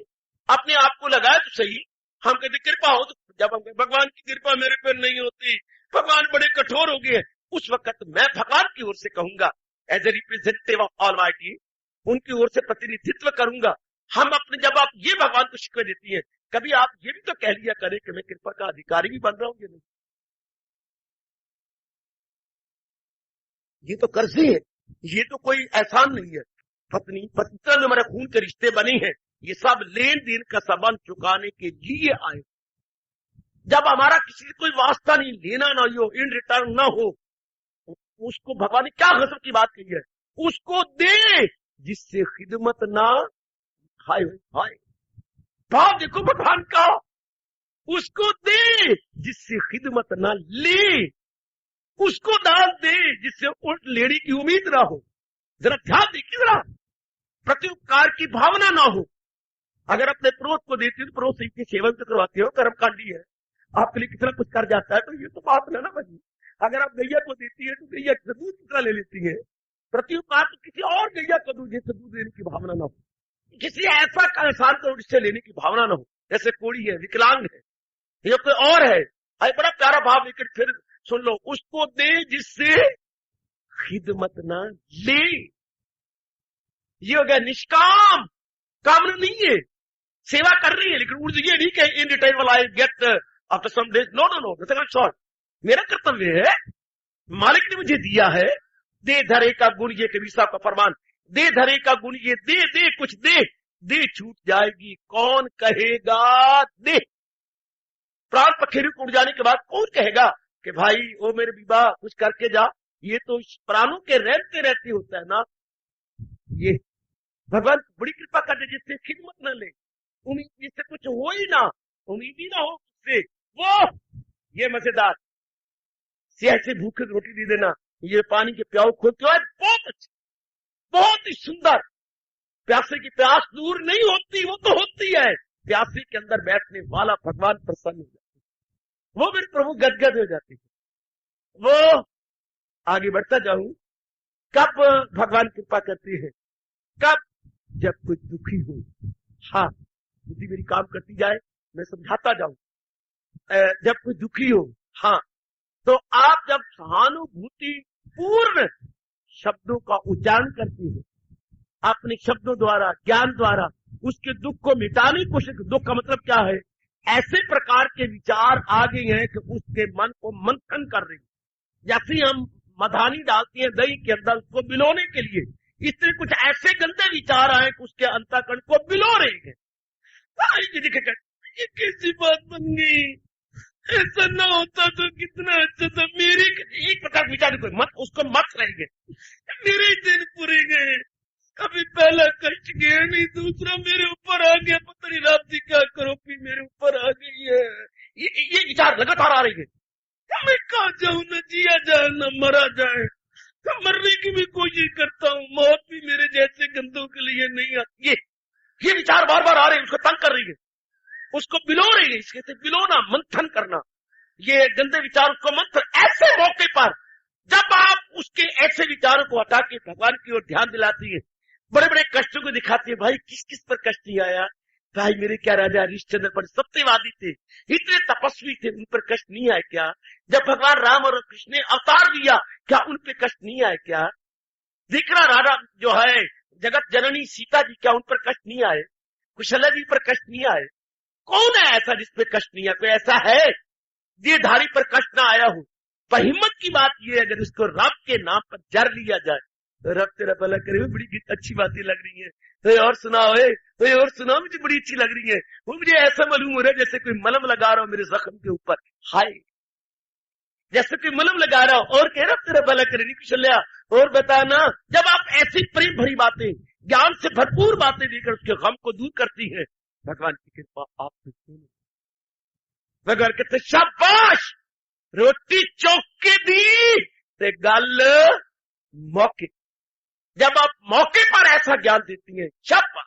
अपने आप को लगाए तो सही। हम कहते कृपा हो, तो जब हम भगवान की कृपा मेरे पर नहीं होती, भगवान बड़े कठोर हो गए, उस वक्त मैं भगवान की ओर से कहूंगा as a representative of Almighty, उनकी ओर से प्रतिनिधित्व करूंगा। हम अपने, जब आप ये भगवान को शिकवे देती हैं, कभी आप ये भी तो कह लिया करें कि मैं कृपा का अधिकारी भी बन रहा हूं। ये नहीं, ये तो कर्जे है, ये तो कोई एहसान नहीं है। पत्नी पति में हमारे खून के रिश्ते बने हैं, ये सब लेन देन का संबंध चुकाने के लिए आए। जब हमारा किसी से कोई वास्ता नहीं, लेना ना हो, इन रिटर्न ना हो, उसको भगवान ने क्या गजब की बात कही है, उसको दे जिससे खिदमत ना हाय हाय। भाव देखो भगवान का, उसको दे जिससे खिदमत ना ले, उसको दान दे जिससे उल्ट लेने की उम्मीद ना हो। जरा ध्यान देखिए, जरा प्रत्युपकार की भावना ना हो। अगर अपने पड़ोस को देती हो तो पड़ोस की सेवन तो करवाते हो, कर्मकांडी है, आपके लिए कितना कुछ कर जाता है, तो ये तो बात ना बनी। अगर आप गैया को देती है तो गैया दूध कितना ले लेती है। प्रत्युपकार तो किसी और गैया को दूध जिससे दूध लेने की भावना ना हो, किसी ऐसा एहसान करो जिससे लेने की भावना ना हो। जैसे कोड़ी है, विकलांग है, या कोई और है, बड़ा प्यारा भाव, लेकिन फिर सुन लो, उसको दे जिससे खिदमत ना ले। ये हो गया निष्काम, कामना नहीं है, सेवा कर रही है, लेकिन उर्दू ये नहीं कि in return will I get after some days. No no no, nothing short. मेरा कर्तव्य है, मालिक ने मुझे दिया है, दे धरे का गुण, ये कबीर साहब का फरमान, दे धरे का गुण ये दे, दे कुछ दे, दे छूट जाएगी कौन कहेगा दे। प्राण पखेरु को उड़ जाने के बाद कौन कहेगा कि भाई ओ मेरे बीबा कुछ करके जा। ये तो प्राणों के रहते रहते होता है ना। ये भगवान बड़ी कृपा कर दे जिससे खिदमत न ले, उम्मीद जिससे कुछ हो ही ना, उम्मीद ही ना हो उससे। वो ये मजेदार सियाह से भूखे रोटी दे देना, ये पानी के प्याऊ खोलते हो, बहुत अच्छा, बहुत ही सुंदर। प्यासे की प्यास दूर नहीं होती, वो तो होती है। प्यासे के अंदर बैठने वाला भगवान प्रसन्न हो जाते, वो मेरे प्रभु गदगद हो जाते हैं। वो आगे बढ़ता जाऊं, कब भगवान कृपा करते हैं, कब? जब कोई दुखी हो। हाँ, बुद्धि मेरी काम करती जाए, मैं समझाता जाऊं। जब कोई दुखी हो, हाँ, तो आप जब सहानुभूति पूर्ण शब्दों का उच्चारण करती हो, अपने शब्दों द्वारा, ज्ञान द्वारा उसके दुख को मिटाने की कोशिश। दुख का मतलब क्या है? ऐसे प्रकार के विचार आ गए हैं कि उसके मन को मंथन कर रही, जैसे हम मधानी डालती हैं दही के अंदर उसको बिलोने के लिए, इस तरह कुछ ऐसे गंदे विचार आए कि उसके अंतःकरण को बिलो रहे हैं। ये कैसी बात बन गई, ऐसा ना होता तो कितना अच्छा था। मेरे एक प्रकार के विचार कोई मत, उसको मत रहेंगे, मेरे दिन पूरे गए, अभी पहला कष्ट गया नहीं, दूसरा मेरे ऊपर आ गया, पता नहीं रात जी क्या करो, फिर मेरे ऊपर आ गई है। ये विचार लगातार आ रही है। मैं कहा जाऊं, न जिया जाए न मरा जाए, तो मरने की भी कोशिश करता हूँ, मौत भी मेरे जैसे गंदों के लिए नहीं आती। ये विचार बार बार आ रहे हैं, उसको तंग कर रही है, उसको बिलो रही है। इसके बिलोना, मंथन करना, ये गंदे विचार को मंथन। ऐसे मौके पर जब आप उसके ऐसे विचारों को हटा के भगवान की ओर ध्यान दिलाती है, बड़े बड़े कष्टों को दिखाती है, भाई किस किस पर कष्ट नहीं आया, भाई मेरे क्या राजा हरिश्चंद्र पर सत्यवादी थे, इतने तपस्वी थे, उन पर कष्ट नहीं आए क्या? जब भगवान राम और कृष्ण ने अवतार दिया, क्या उन पर कष्ट नहीं आए क्या? दिखरा राजा जो है जगत जननी सीता जी, क्या उन पर कष्ट नहीं आए? कुशला जी पर कष्ट नहीं आए? कौन है ऐसा जिस पे कष्ट नहीं आया? कोई ऐसा है देहधारी पर कष्ट ना आया हो? पर हिम्मत की बात यह है, अगर उसको रब के नाम पर जर लिया जाए तो रब तेरा भला करे। बड़ी अच्छी बातें लग रही है, तो और सुनाओ, तो और सुनाओ, मुझे बड़ी अच्छी लग रही है। वो मुझे ऐसा मालूम हो रहा है जैसे कोई मलम लगा रहा हो मेरे जख्म के ऊपर, हाय, जैसे कोई मलम लगा रहा हो और कह रहा तेरा भला करे। नहीं कुशल्या, और बताना, जब आप ऐसी प्रेम भरी बातें, ज्ञान से भरपूर बातें देकर उसके गम को दूर करती है, भगवान की कृपा आप पे क्यों? भगवान कहते शाबाश, रोटी चौक के दी ते गल मौके। जब आप मौके पर ऐसा ज्ञान देती हैं, शाबाश।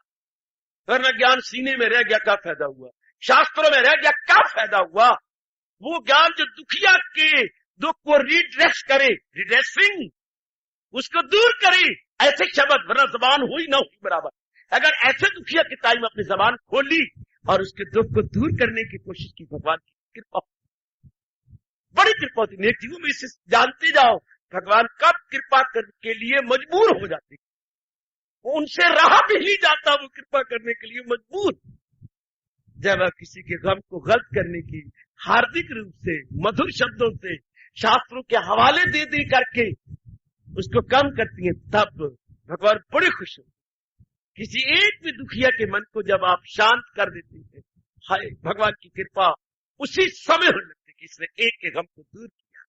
वरना ज्ञान सीने में रह गया, क्या फायदा हुआ? शास्त्रों में रह गया, क्या फायदा हुआ? वो ज्ञान जो दुखिया के दुख को रिड्रेस करे, रिड्रेसिंग, उसको दूर करे, ऐसे शब्द, वरना जबान हुई ना हुई बराबर। अगर ऐसे दुखिया की टाइम अपनी जबान खोली और उसके दुख को दूर करने की कोशिश की, भगवान की कृपा, बड़ी कृपा होती। नेक जीवों में इसे जानते जाओ, भगवान कब कृपा के लिए मजबूर हो जाते, उनसे रहा भी नहीं जाता, वो कृपा करने के लिए मजबूर। जब आप किसी के गम को गलत करने की हार्दिक रूप से, मधुर शब्दों से, शास्त्रों के हवाले दे दे करके उसको कम करती हैं, तब भगवान बड़े खुश होते। किसी एक भी दुखिया के मन को जब आप शांत कर देते हैं, हाय, भगवान की कृपा उसी समय होने लगती कि इसने एक के गम को दूर किया।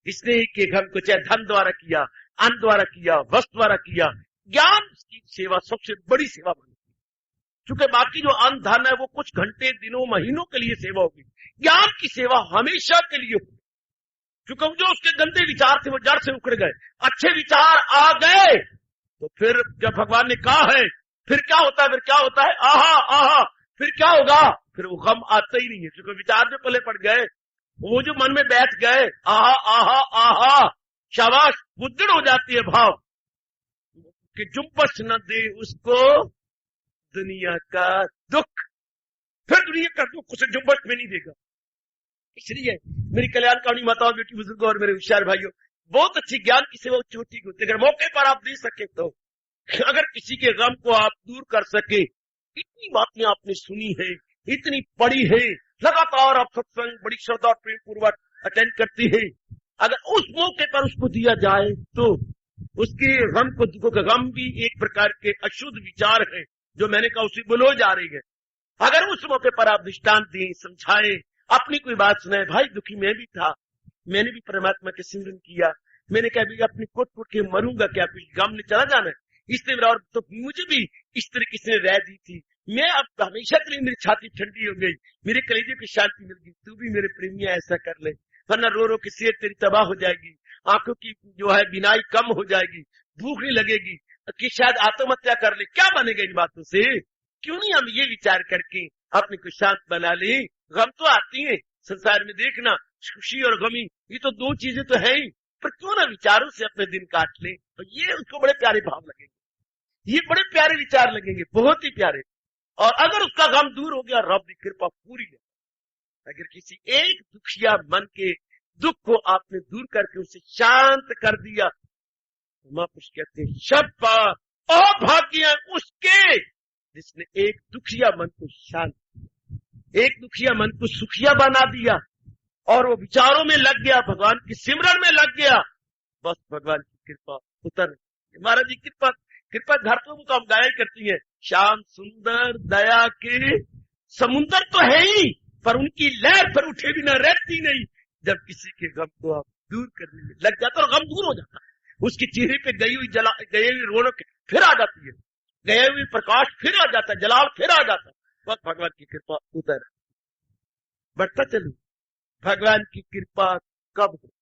इसने एक के गम को चाहे धन द्वारा किया, अन्न द्वारा किया, वस्त्र द्वारा किया। ज्ञान की सेवा सबसे बड़ी सेवा बनती है, क्योंकि बाकी जो अन्न धन है वो कुछ घंटे, दिनों, महीनों के लिए सेवा होगी। ज्ञान की सेवा हमेशा के लिए होगी, क्योंकि जो उसके गंदे विचार थे वो जड़ से उखड़ गए, अच्छे विचार आ गए। तो फिर जब भगवान ने कहा है, फिर क्या होता है? फिर क्या होता है? आहा आहा, फिर क्या होगा? फिर वो गम आता ही नहीं है, क्योंकि विचार जो पले पड़ गए, वो जो मन में बैठ गए, आहा आहा आहा, शाबाश, बुद्धड़ हो जाती है भाव कि जुम्बश न दे उसको दुनिया का दुख। फिर दुनिया का दुख उसे जुम्बश में नहीं देगा। इसलिए मेरी कल्याणकारिणी माताओं, बेटी, बुजुर्गों और मेरे होशियार भाइयों, बहुत अच्छी ज्ञान की सेवा चोटी की होती है। अगर मौके पर आप दे सके तो, अगर किसी के गम को आप दूर कर सके, इतनी बातें आपने सुनी है, इतनी पढ़ी है, लगातार आप सत्संग बड़ी श्रद्धा और प्रेम पूर्वक अटेंड करती है, अगर उस मौके पर उसको दिया जाए तो उसके गम को, दुखों का गम भी एक प्रकार के अशुद्ध विचार है जो मैंने कहा उसी बुलो जा रही है। अगर उस मौके पर आप दृष्टांत दें, समझाएं, अपनी कोई बात सुनाए, भाई दुखी मैं भी था, मैंने भी परमात्मा के सिमरन किया, मैंने कहा भी अपनी कुट कुट के मरूंगा क्या, कुछ गम ने चला जाना है, इसने मेरा, और तो मुझे भी इस तरीके से रह दी थी, मैं अब हमेशा के लिए मेरी छाती ठंडी हो गई, मेरे कलेजे की शांति मिल गई, तू भी मेरे प्रेमिया ऐसा कर ले, वरना रो रो के सेहत तेरी तबाह हो जाएगी, आंखों की जो है बिनाई कम हो जाएगी, भूख नहीं लगेगी, कि शायद आत्महत्या कर ले। क्या बनेगा इन बातों से? क्यों नहीं हम ये विचार करके अपने को शांत बना ले? गम तो आती है संसार में, देखना, खुशी और गमी, ये तो दो चीजें तो है ही, पर क्यों ना विचारों से अपने दिन काट ले, तो ये उसको बड़े प्यारे भाव लगेंगे, ये बड़े प्यारे विचार लगेंगे, बहुत ही प्यारे। और अगर उसका गम दूर हो गया, रब की कृपा पूरी है। अगर किसी एक दुखिया मन के दुख को आपने दूर करके उसे शांत कर दिया, तो महापुरुष कहते हैं शाबाश, अभाग्य उसके जिसने एक दुखिया मन को शांत, एक दुखिया मन को सुखिया बना दिया और वो विचारों में लग गया, भगवान की सिमरन में लग गया, बस भगवान की कृपा उतर। महाराज जी कृपा, कृपा धरती को तो हम गाया करती है, श्याम सुंदर दया के समुंदर तो है ही, पर उनकी लहर पर उठे बिना रहती नहीं। जब किसी के गम को आप दूर करने में लग जाता और गम दूर हो जाता है, उसके चेहरे पे गई हुई रौनक फिर आ जाती है, गए हुए प्रकाश फिर आ जाता है, जलाल फिर आ जाता है, बस भगवान की कृपा उतर। बढ़ता चलू, भगवान की कृपा कब होती,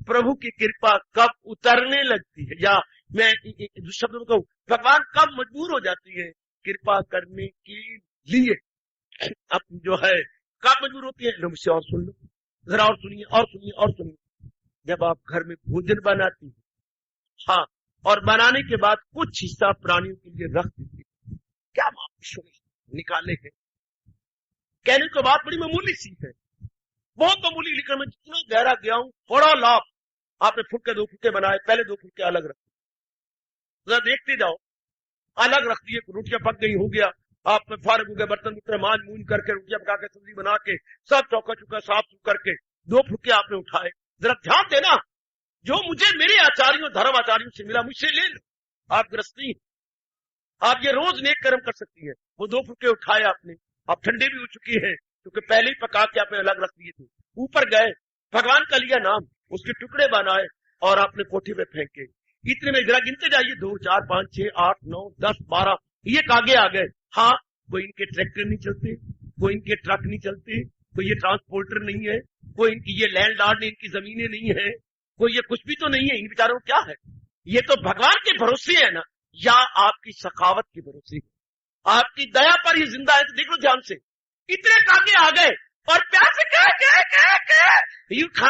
प्रभु की कृपा कब उतरने लगती है, या मैं शब्द में कहूं, भगवान कब मजबूर हो जाती है कृपा करने के लिए? अब जो है कब मजबूर होती है? लो मुझसे और सुन लो, जरा और सुनिए, और सुनिए, और सुनिए। जब आप घर में भोजन बनाती है, हाँ, और बनाने के बाद कुछ हिस्सा प्राणियों के लिए रख देती है, क्या आप निकाले हैं? कहने की बात बड़ी मामूली सी है, बहुत मामूली, लेकिन मैं जितना गहरा गया हूं, बड़ा लाभ। आपने फुटके दो फुटके बनाए, पहले दो फुटके अलग रखे, जरा देखते जाओ, अलग रख दिए, रोटियां पक गई, हो गया, आप फारग हो गए, बर्तन बुर्तन मान मून करके, रोटियां पका के, सब्जी बना के, सब चौका चुका साफ सुफ करके 2 फुलके आपने उठाए। जरा ध्यान देना, जो मुझे मेरे आचार्यों धर्म आचार्यों से मिला, मुझसे ले लो। आप गृहस्थी, आप ये रोज नेक कर्म कर सकती है। वो 2 फुलके उठाए आपने, आप ठंडे भी हो चुकी है क्योंकि पहले ही पका के आपने अलग रख दिए थे। ऊपर गए, भगवान का लिया नाम, उसके टुकड़े बनाए और आपने कोठी पे फेंके। इतने में जरा गिनते जाइए, 2, 4, 5, 6, 8, 9, 10, 12, ये आगे आ गए। हाँ, कोई इनके ट्रैक्टर नहीं चलते, कोई इनके ट्रक नहीं चलते, कोई ये ट्रांसपोर्टर नहीं है, कोई इनकी ये लैंड लॉर्ड नहीं, इनकी जमीनें नहीं है, कोई ये कुछ भी तो नहीं है। इन बेचारों को क्या है? ये तो भगवान के भरोसे है ना, या आपकी सखावत के भरोसे, आपकी दया पर ये जिंदा है। तो देख लो ध्यान से, इतने कागे आ गए और प्यार से यूं खा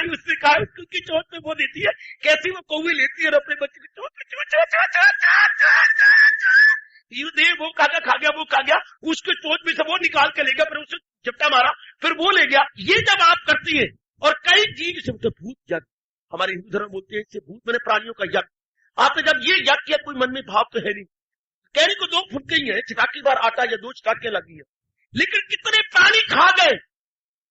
उससे खा, उसकी चोट पे वो देती है, कैसी वो कौवे लेती है और अपने बच्चे की चोट यूं दे, वो खा गया, वो खा गया, उसके चोट में से वो निकाल के ले गया, फिर उसे झपटा मारा, फिर वो ले गया। ये जब आप करती है, और कई जीव से भूत यज्ञ, हमारे हिंदू धर्म बोलते हैं इससे, भूत मैंने प्राणियों का यज्ञ। आपने जब ये यज्ञ किया, कोई मन में भाव तो है नहीं, कहने को 2 फुलके ही है, चटाकी बार आटा या 2 चटाकियां लगी है, लेकिन कितने प्राणी खा गए।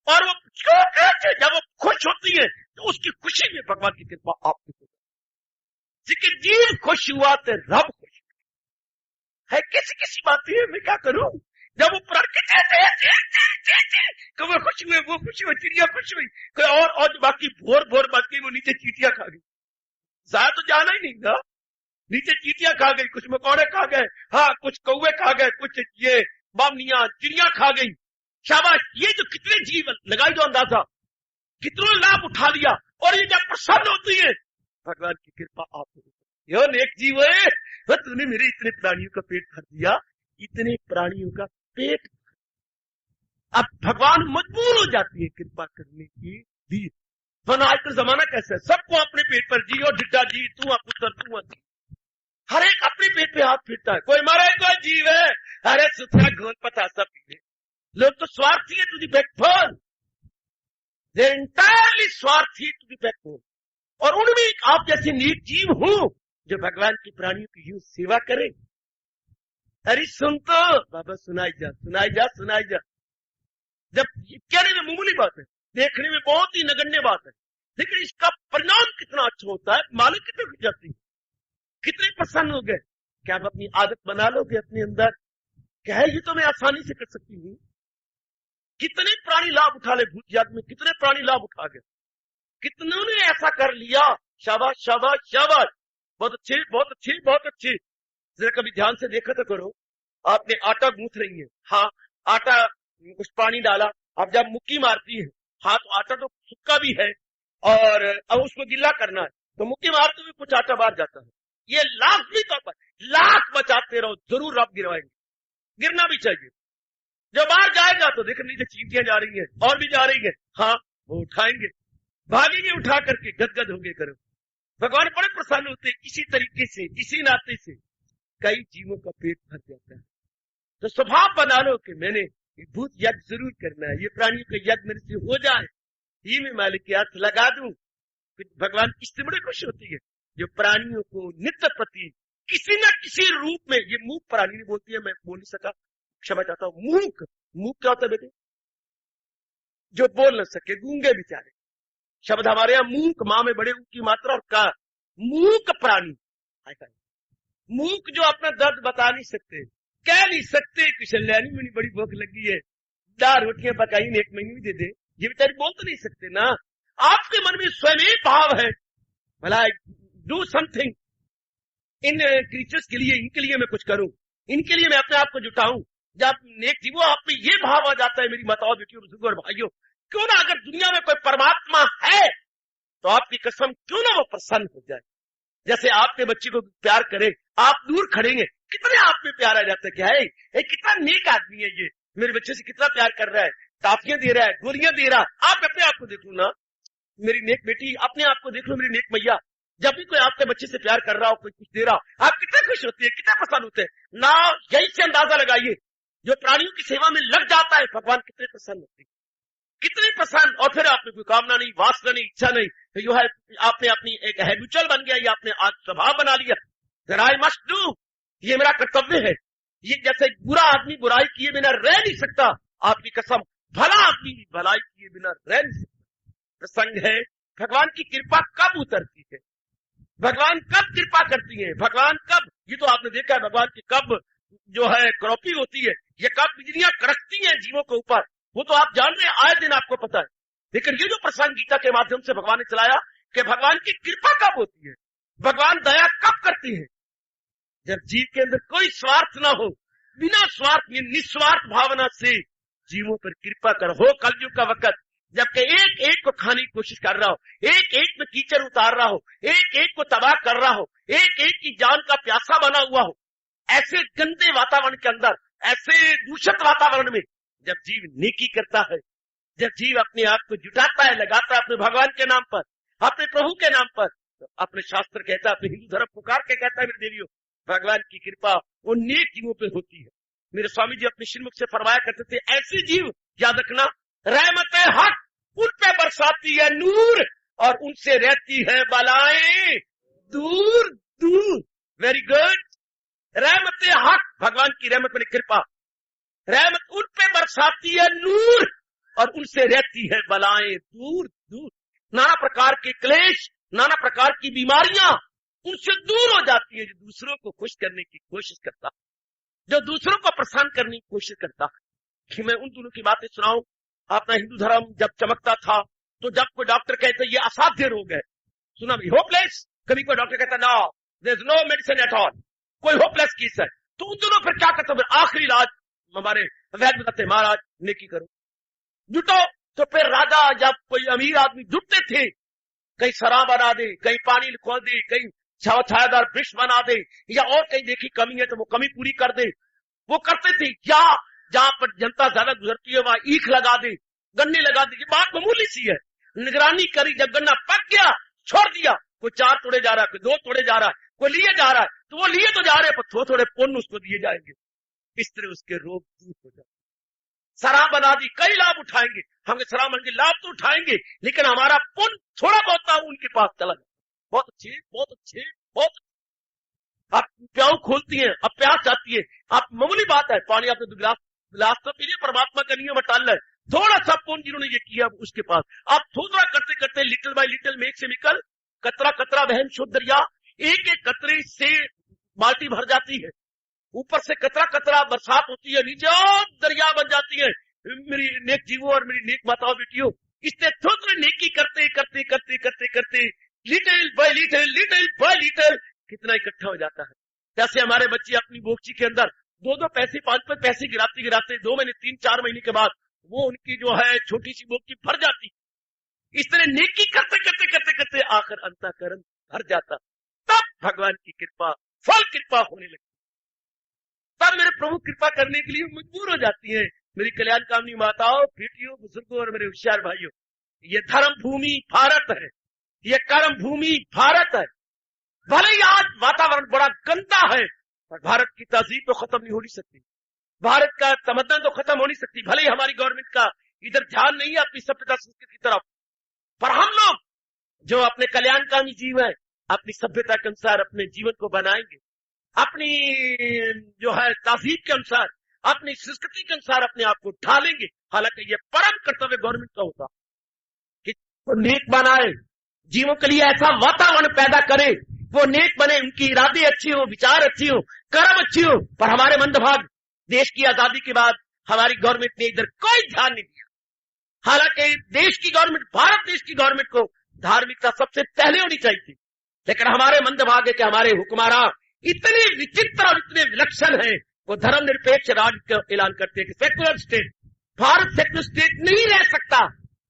और वो जब वो खुश होती है तो उसकी खुशी में भगवान की कृपा आपकी हो जाती है। जीव खुश हुआ तो रब खुश है। किसी बात है, मैं क्या करूं? जब वो वो खुश हुए, वो खुश हुए, चिड़िया खुश हुई, कोई और बाकी भोर बात की, वो नीचे चीटियां खा गई। ज्यादा तो जाना ही नहीं था, नीचे चीटियां खा गई, कुछ मकौड़े खा गए, हाँ कुछ कौवे खा गए, कुछ ये बामनियां चिड़िया खा गई। शाबाश, ये जो कितने जीव लगाई दो अंदाजा, कितना लाभ उठा लिया। और ये जब प्रसन्न होती है, भगवान की कृपा आप यो नेक जीव है, तूने मेरे इतने प्राणियों का पेट भर दिया, इतने प्राणियों का पेट। अब भगवान मजबूर हो जाती है कृपा करने की भी। आजकल जमाना कैसा है, सबको अपने पेट पर जी, और डिड्डा जी, तू पुत्र, तू जी, हर एक अपने पेट पे हाथ फिरता है। कोई मरे, कोई जीव है, अरे सुथरा घोल पतासा पीले। लोग तो स्वार्थी है, तुझी बैकबोन, दे एंटायरली स्वार्थी, तुझी बैकबोन। और उनमें आप जैसे नेक जीव हो जो भगवान की प्राणियों की यूं सेवा करें। अरे सुन तो बाबा, सुनाई जा, सुनाई जा, सुनाई जा। जब कहने में मामूली बात है, देखने में बहुत ही नगण्य बात है, लेकिन इसका परिणाम कितना अच्छा होता है, मालिक कितने खुश जाती है, कितने प्रसन्न हो गए। क्या आप अपनी आदत बना लोगे अपने अंदर? क्या है, ये तो मैं आसानी से कर सकती हूँ। कितने प्राणी लाभ उठा ले, भूत याद में कितने प्राणी लाभ उठा गए, कितनों ने ऐसा कर लिया। शाबाश शाबाश शाबाश, बहुत अच्छे, बहुत अच्छे, बहुत अच्छे। जरा कभी ध्यान से देखा तो करो, आपने आटा गूंथ रही है, हाँ आटा कुछ पानी डाला, आप जब मुक्की मारती है, हाँ तो आटा तो सूखा भी है, और अब उसको गिल्ला करना है, तो मुक्की मारते हुए कुछ आटा बाहर जाता है। ये लाजमी तौर पर लाख बचाते रहो, जरूर आप गिरवाएंगे, गिरना भी चाहिए। जब बाहर जाएगा तो देख नीचे चींटियां जा रही हैं, और भी जा रही हैं, हाँ वो उठाएंगे, भागेंगे उठा करके, गदगद होंगे करो। भगवान बड़े प्रसन्न होते हैं। इसी तरीके से, इसी नाते से कई जीवों का पेट भर जाता है। तो स्वभाव बना लो कि मैंने भूत यज्ञ जरूर करना है, ये प्राणियों का यज्ञ मेरे से हो जाए, ये मैं मालिक के हाथ लगा दूं। भगवान इससे बड़े खुश होती है जो प्राणियों को नित्य प्रति किसी न किसी रूप में, ये मूक प्राणी नहीं बोलती है, मैं बोल नहीं सका, क्षमा चाहता हूं। मूक, मूक क्या होता है बेटे? जो बोल न सके, गूंगे बेचारे। शब्द हमारे यहाँ मूक, माँ में बड़े की मात्रा, और का मूक प्राणी। मूक जो अपना दर्द बता नहीं सकते, कह नहीं सकते कि कल्याणी में बड़ी भूख लगी है, 4 रोटियां पकाई ने 1 महीने दे दे, ये बेचारे बोल तो नहीं सकते ना। आपके मन में स्वयं भाव है, भला डू समथिंग इन क्रीचर्स के लिए, इनके लिए मैं कुछ करूं, इनके लिए मैं अपने आप को जुटाऊं। जब नेक जीवो आप में ये भाव आ जाता है, मेरी माताओं, बेटियों, बुजुर्गों और भाइयों, क्यों ना अगर दुनिया में कोई परमात्मा है तो आपकी कसम क्यों ना वो प्रसन्न हो जाए। जैसे आपके बच्चे को प्यार करे, आप दूर खड़ेंगे, कितने आप में प्यार आ जाता है। क्या है, कितना नेक आदमी है ये, मेरे बच्चे से कितना प्यार कर रहा है, टाफियां दे रहा है, गोलियां दे रहा है। आप अपने आप को देख लो ना, मेरी नेक बेटी, अपने आप को देख लो, मेरी नेक मैया। जब भी कोई आपके बच्चे से प्यार कर रहा हो, कोई कुछ दे रहा हो, आप कितने खुश होते हैं, कितने प्रसन्न होते हैं ना। यही से अंदाजा लगाइए, जो प्राणियों की सेवा में लग जाता है, भगवान कितने प्रसन्न होते हैं, कितने प्रसन्न। और फिर आपने कोई कामना नहीं, वासना नहीं, इच्छा नहीं, तो जो है आपने अपनी एक हैबिचुअल बन गया, ये आपने आज स्वभाव बना लिया। that I must do, ये मेरा कर्तव्य है। ये जैसे बुरा आदमी बुराई किए बिना रह नहीं सकता, आपकी कसम भला आदमी भलाई किए बिना रह नहीं सकता। प्रसंग है भगवान की कृपा कब उतरती है, भगवान कब कृपा करती है, भगवान कब, ये तो आपने देखा है भगवान की कब जो है क्रॉपी होती है, ये कब बिजलियां कड़कती हैं जीवों के ऊपर, वो तो आप जान रहे हैं, आए दिन आपको पता है। लेकिन ये जो प्रसंग गीता के माध्यम से भगवान ने चलाया कि भगवान की कृपा कब होती है, भगवान दया कब करती है, जब जीव के अंदर कोई स्वार्थ ना हो, बिना स्वार्थ निस्वार्थ भावना से जीवों पर कृपा कर। हो कलयुग का वक्त, जबकि एक एक को खाने की कोशिश कर रहा हो, एक एक में कीचड़ उतार रहा हो, एक एक को तबाह कर रहा हो, एक एक की जान का प्यासा बना हुआ हो, ऐसे गंदे वातावरण के अंदर, ऐसे दूषित वातावरण में जब जीव नेकी करता है, जब जीव अपने आप को जुटाता है, लगाता है अपने भगवान के नाम पर, अपने प्रभु के नाम पर, तो अपने शास्त्र कहता है, अपने हिंदू धर्म पुकार के कहता है, मेरे देवियों भगवान की कृपा वो नेक जीवों पे होती है। मेरे स्वामी जी अपने श्रीमुख से फरमाया करते थे, ऐसे जीव याद रखना, रहमत हक उन पे बरसाती है नूर और उनसे रहती है बलाएं दूर दूर। वेरी गुड, रहमत हक, भगवान की रहमत में कृपा, रहमत उन पे बरसाती है नूर और उनसे रहती है बलाएं दूर दूर। नाना प्रकार के क्लेश, नाना प्रकार की बीमारियां उनसे दूर हो जाती है, जो दूसरों को खुश करने की कोशिश करता है, जो दूसरों को प्रसन्न करने की कोशिश करता है। कि मैं उन दोनों की बातें सुनाऊं, अपना हिंदू धर्म जब चमकता था, तो जब कोई डॉक्टर कहते ये असाध्य रोग है, सुना भी होपलेस, कभी कोई डॉक्टर कहता no there is no medicine at all, कोई होपलेस केस है, तो उन दोनों फिर क्या करते, आखिरी इलाज हमारे वैद्य बताते, महाराज नेकी करो, जुटो। तो फिर राजा जब कोई अमीर आदमी जुटते थे, कहीं शराब बना दे, कहीं पानी खोल दे, कहीं छायादार वृक्ष बना दे, या और कहीं देखी कमी है तो वो कमी पूरी कर दे, वो करते थे। या जहां पर जनता ज्यादा गुजरती है वहां ईख लगा दे, गन्ने लगा दे, ये बात मामूली सी है। निगरानी करी, जब गन्ना पक गया छोड़ दिया, कोई 4 तोड़े जा रहा है, कोई 2 तोड़े जा रहा है, कोई लिए जा रहा है, तो वो लिए तो जा रहे हैं पर थोड़े थोड़े पुण्य उसको दिए जाएंगे, इस तरह उसके रोग दूर हो जाए। शराब बना दी, कई लाभ उठाएंगे, हम शराब बन के लाभ तो उठाएंगे, लेकिन हमारा पुण्य थोड़ा बहुत उनके पास चला जाए। बहुत अच्छे, बहुत अच्छे, बहुत अच्छे। आप प्याऊ खोलती हैं, अब प्यास आती है, आप मामूली बात है, पानी आपने गिलास तो पी लिया, परमात्मा का नियम टाल है, थोड़ा सा पुण्य जिन्होंने ये किया उसके पास, आप थोड़ा करते करते लिटिल बाय लिटिल मेघ से निकल कतरा कतरा बहन शुद्ध दरिया, एक एक कतरे से बाल्टी भर जाती है, ऊपर से कतरा कतरा बरसात होती है, नीचे और दरिया बन जाती है। मेरी नेक जीवों और मेरी नेक माताओं बेटियों, इससे थोड़ा नेकी करते करते करते करते करते लिटिल बाय लिटिल कितना इकट्ठा हो जाता है। जैसे हमारे बच्चे अपनी बोगची के अंदर 2-2 पैसे 5-5 पैसे गिराते गिराते 2 महीने 3-4 महीने के बाद वो उनकी जो है छोटी सी बोगची भर जाती। इस तरह नेकी करते करते करते करते आखिर अंतःकरण भर जाता, तब भगवान की कृपा फल कृपा होने लगती, तब मेरे प्रभु कृपा करने के लिए मजबूर हो जाती है। मेरी कल्याण कामनी माताओं, बेटियों, बुजुर्गों और मेरे होशियार भाइयों, ये धर्म भूमि भारत है, ये कर्म भूमि भारत है। भले ही आज वातावरण बड़ा गंदा है, पर भारत की तहजीब तो खत्म नहीं हो नहीं सकती, भारत का तमद्दन तो खत्म हो नहीं सकती। भले ही हमारी गवर्नमेंट का इधर ध्यान नहीं है अपनी सभ्यता संस्कृति की तरफ, पर हम लोग जो अपने कल्याणकामी जीव है, अपनी सभ्यता के अनुसार अपने जीवन को बनाएंगे, अपनी जो है तहजीब के अनुसार, अपनी संस्कृति के अनुसार अपने आप को ढालेंगे। हालांकि ये परम कर्तव्य गवर्नमेंट का होता कि वो नेक बनाए, जीवों के लिए ऐसा वातावरण पैदा करे, वो नेक बने, उनकी इरादे अच्छी हो, विचार अच्छी हो, कर्म अच्छी हो। पर हमारे मंदभाग देश की आजादी के बाद हमारी गवर्नमेंट ने इधर कोई ध्यान नहीं दिया। हालांकि देश की गवर्नमेंट, भारत देश की गवर्नमेंट को धार्मिकता सबसे पहले होनी चाहिए थी, लेकिन हमारे मंदभाग्य के हमारे हुक्मरान इतने विचित्र और इतने विलक्षण हैं, वो धर्मनिरपेक्ष राज्य का ऐलान करते हैं कि secular state, Bharat secular state नहीं रह सकता,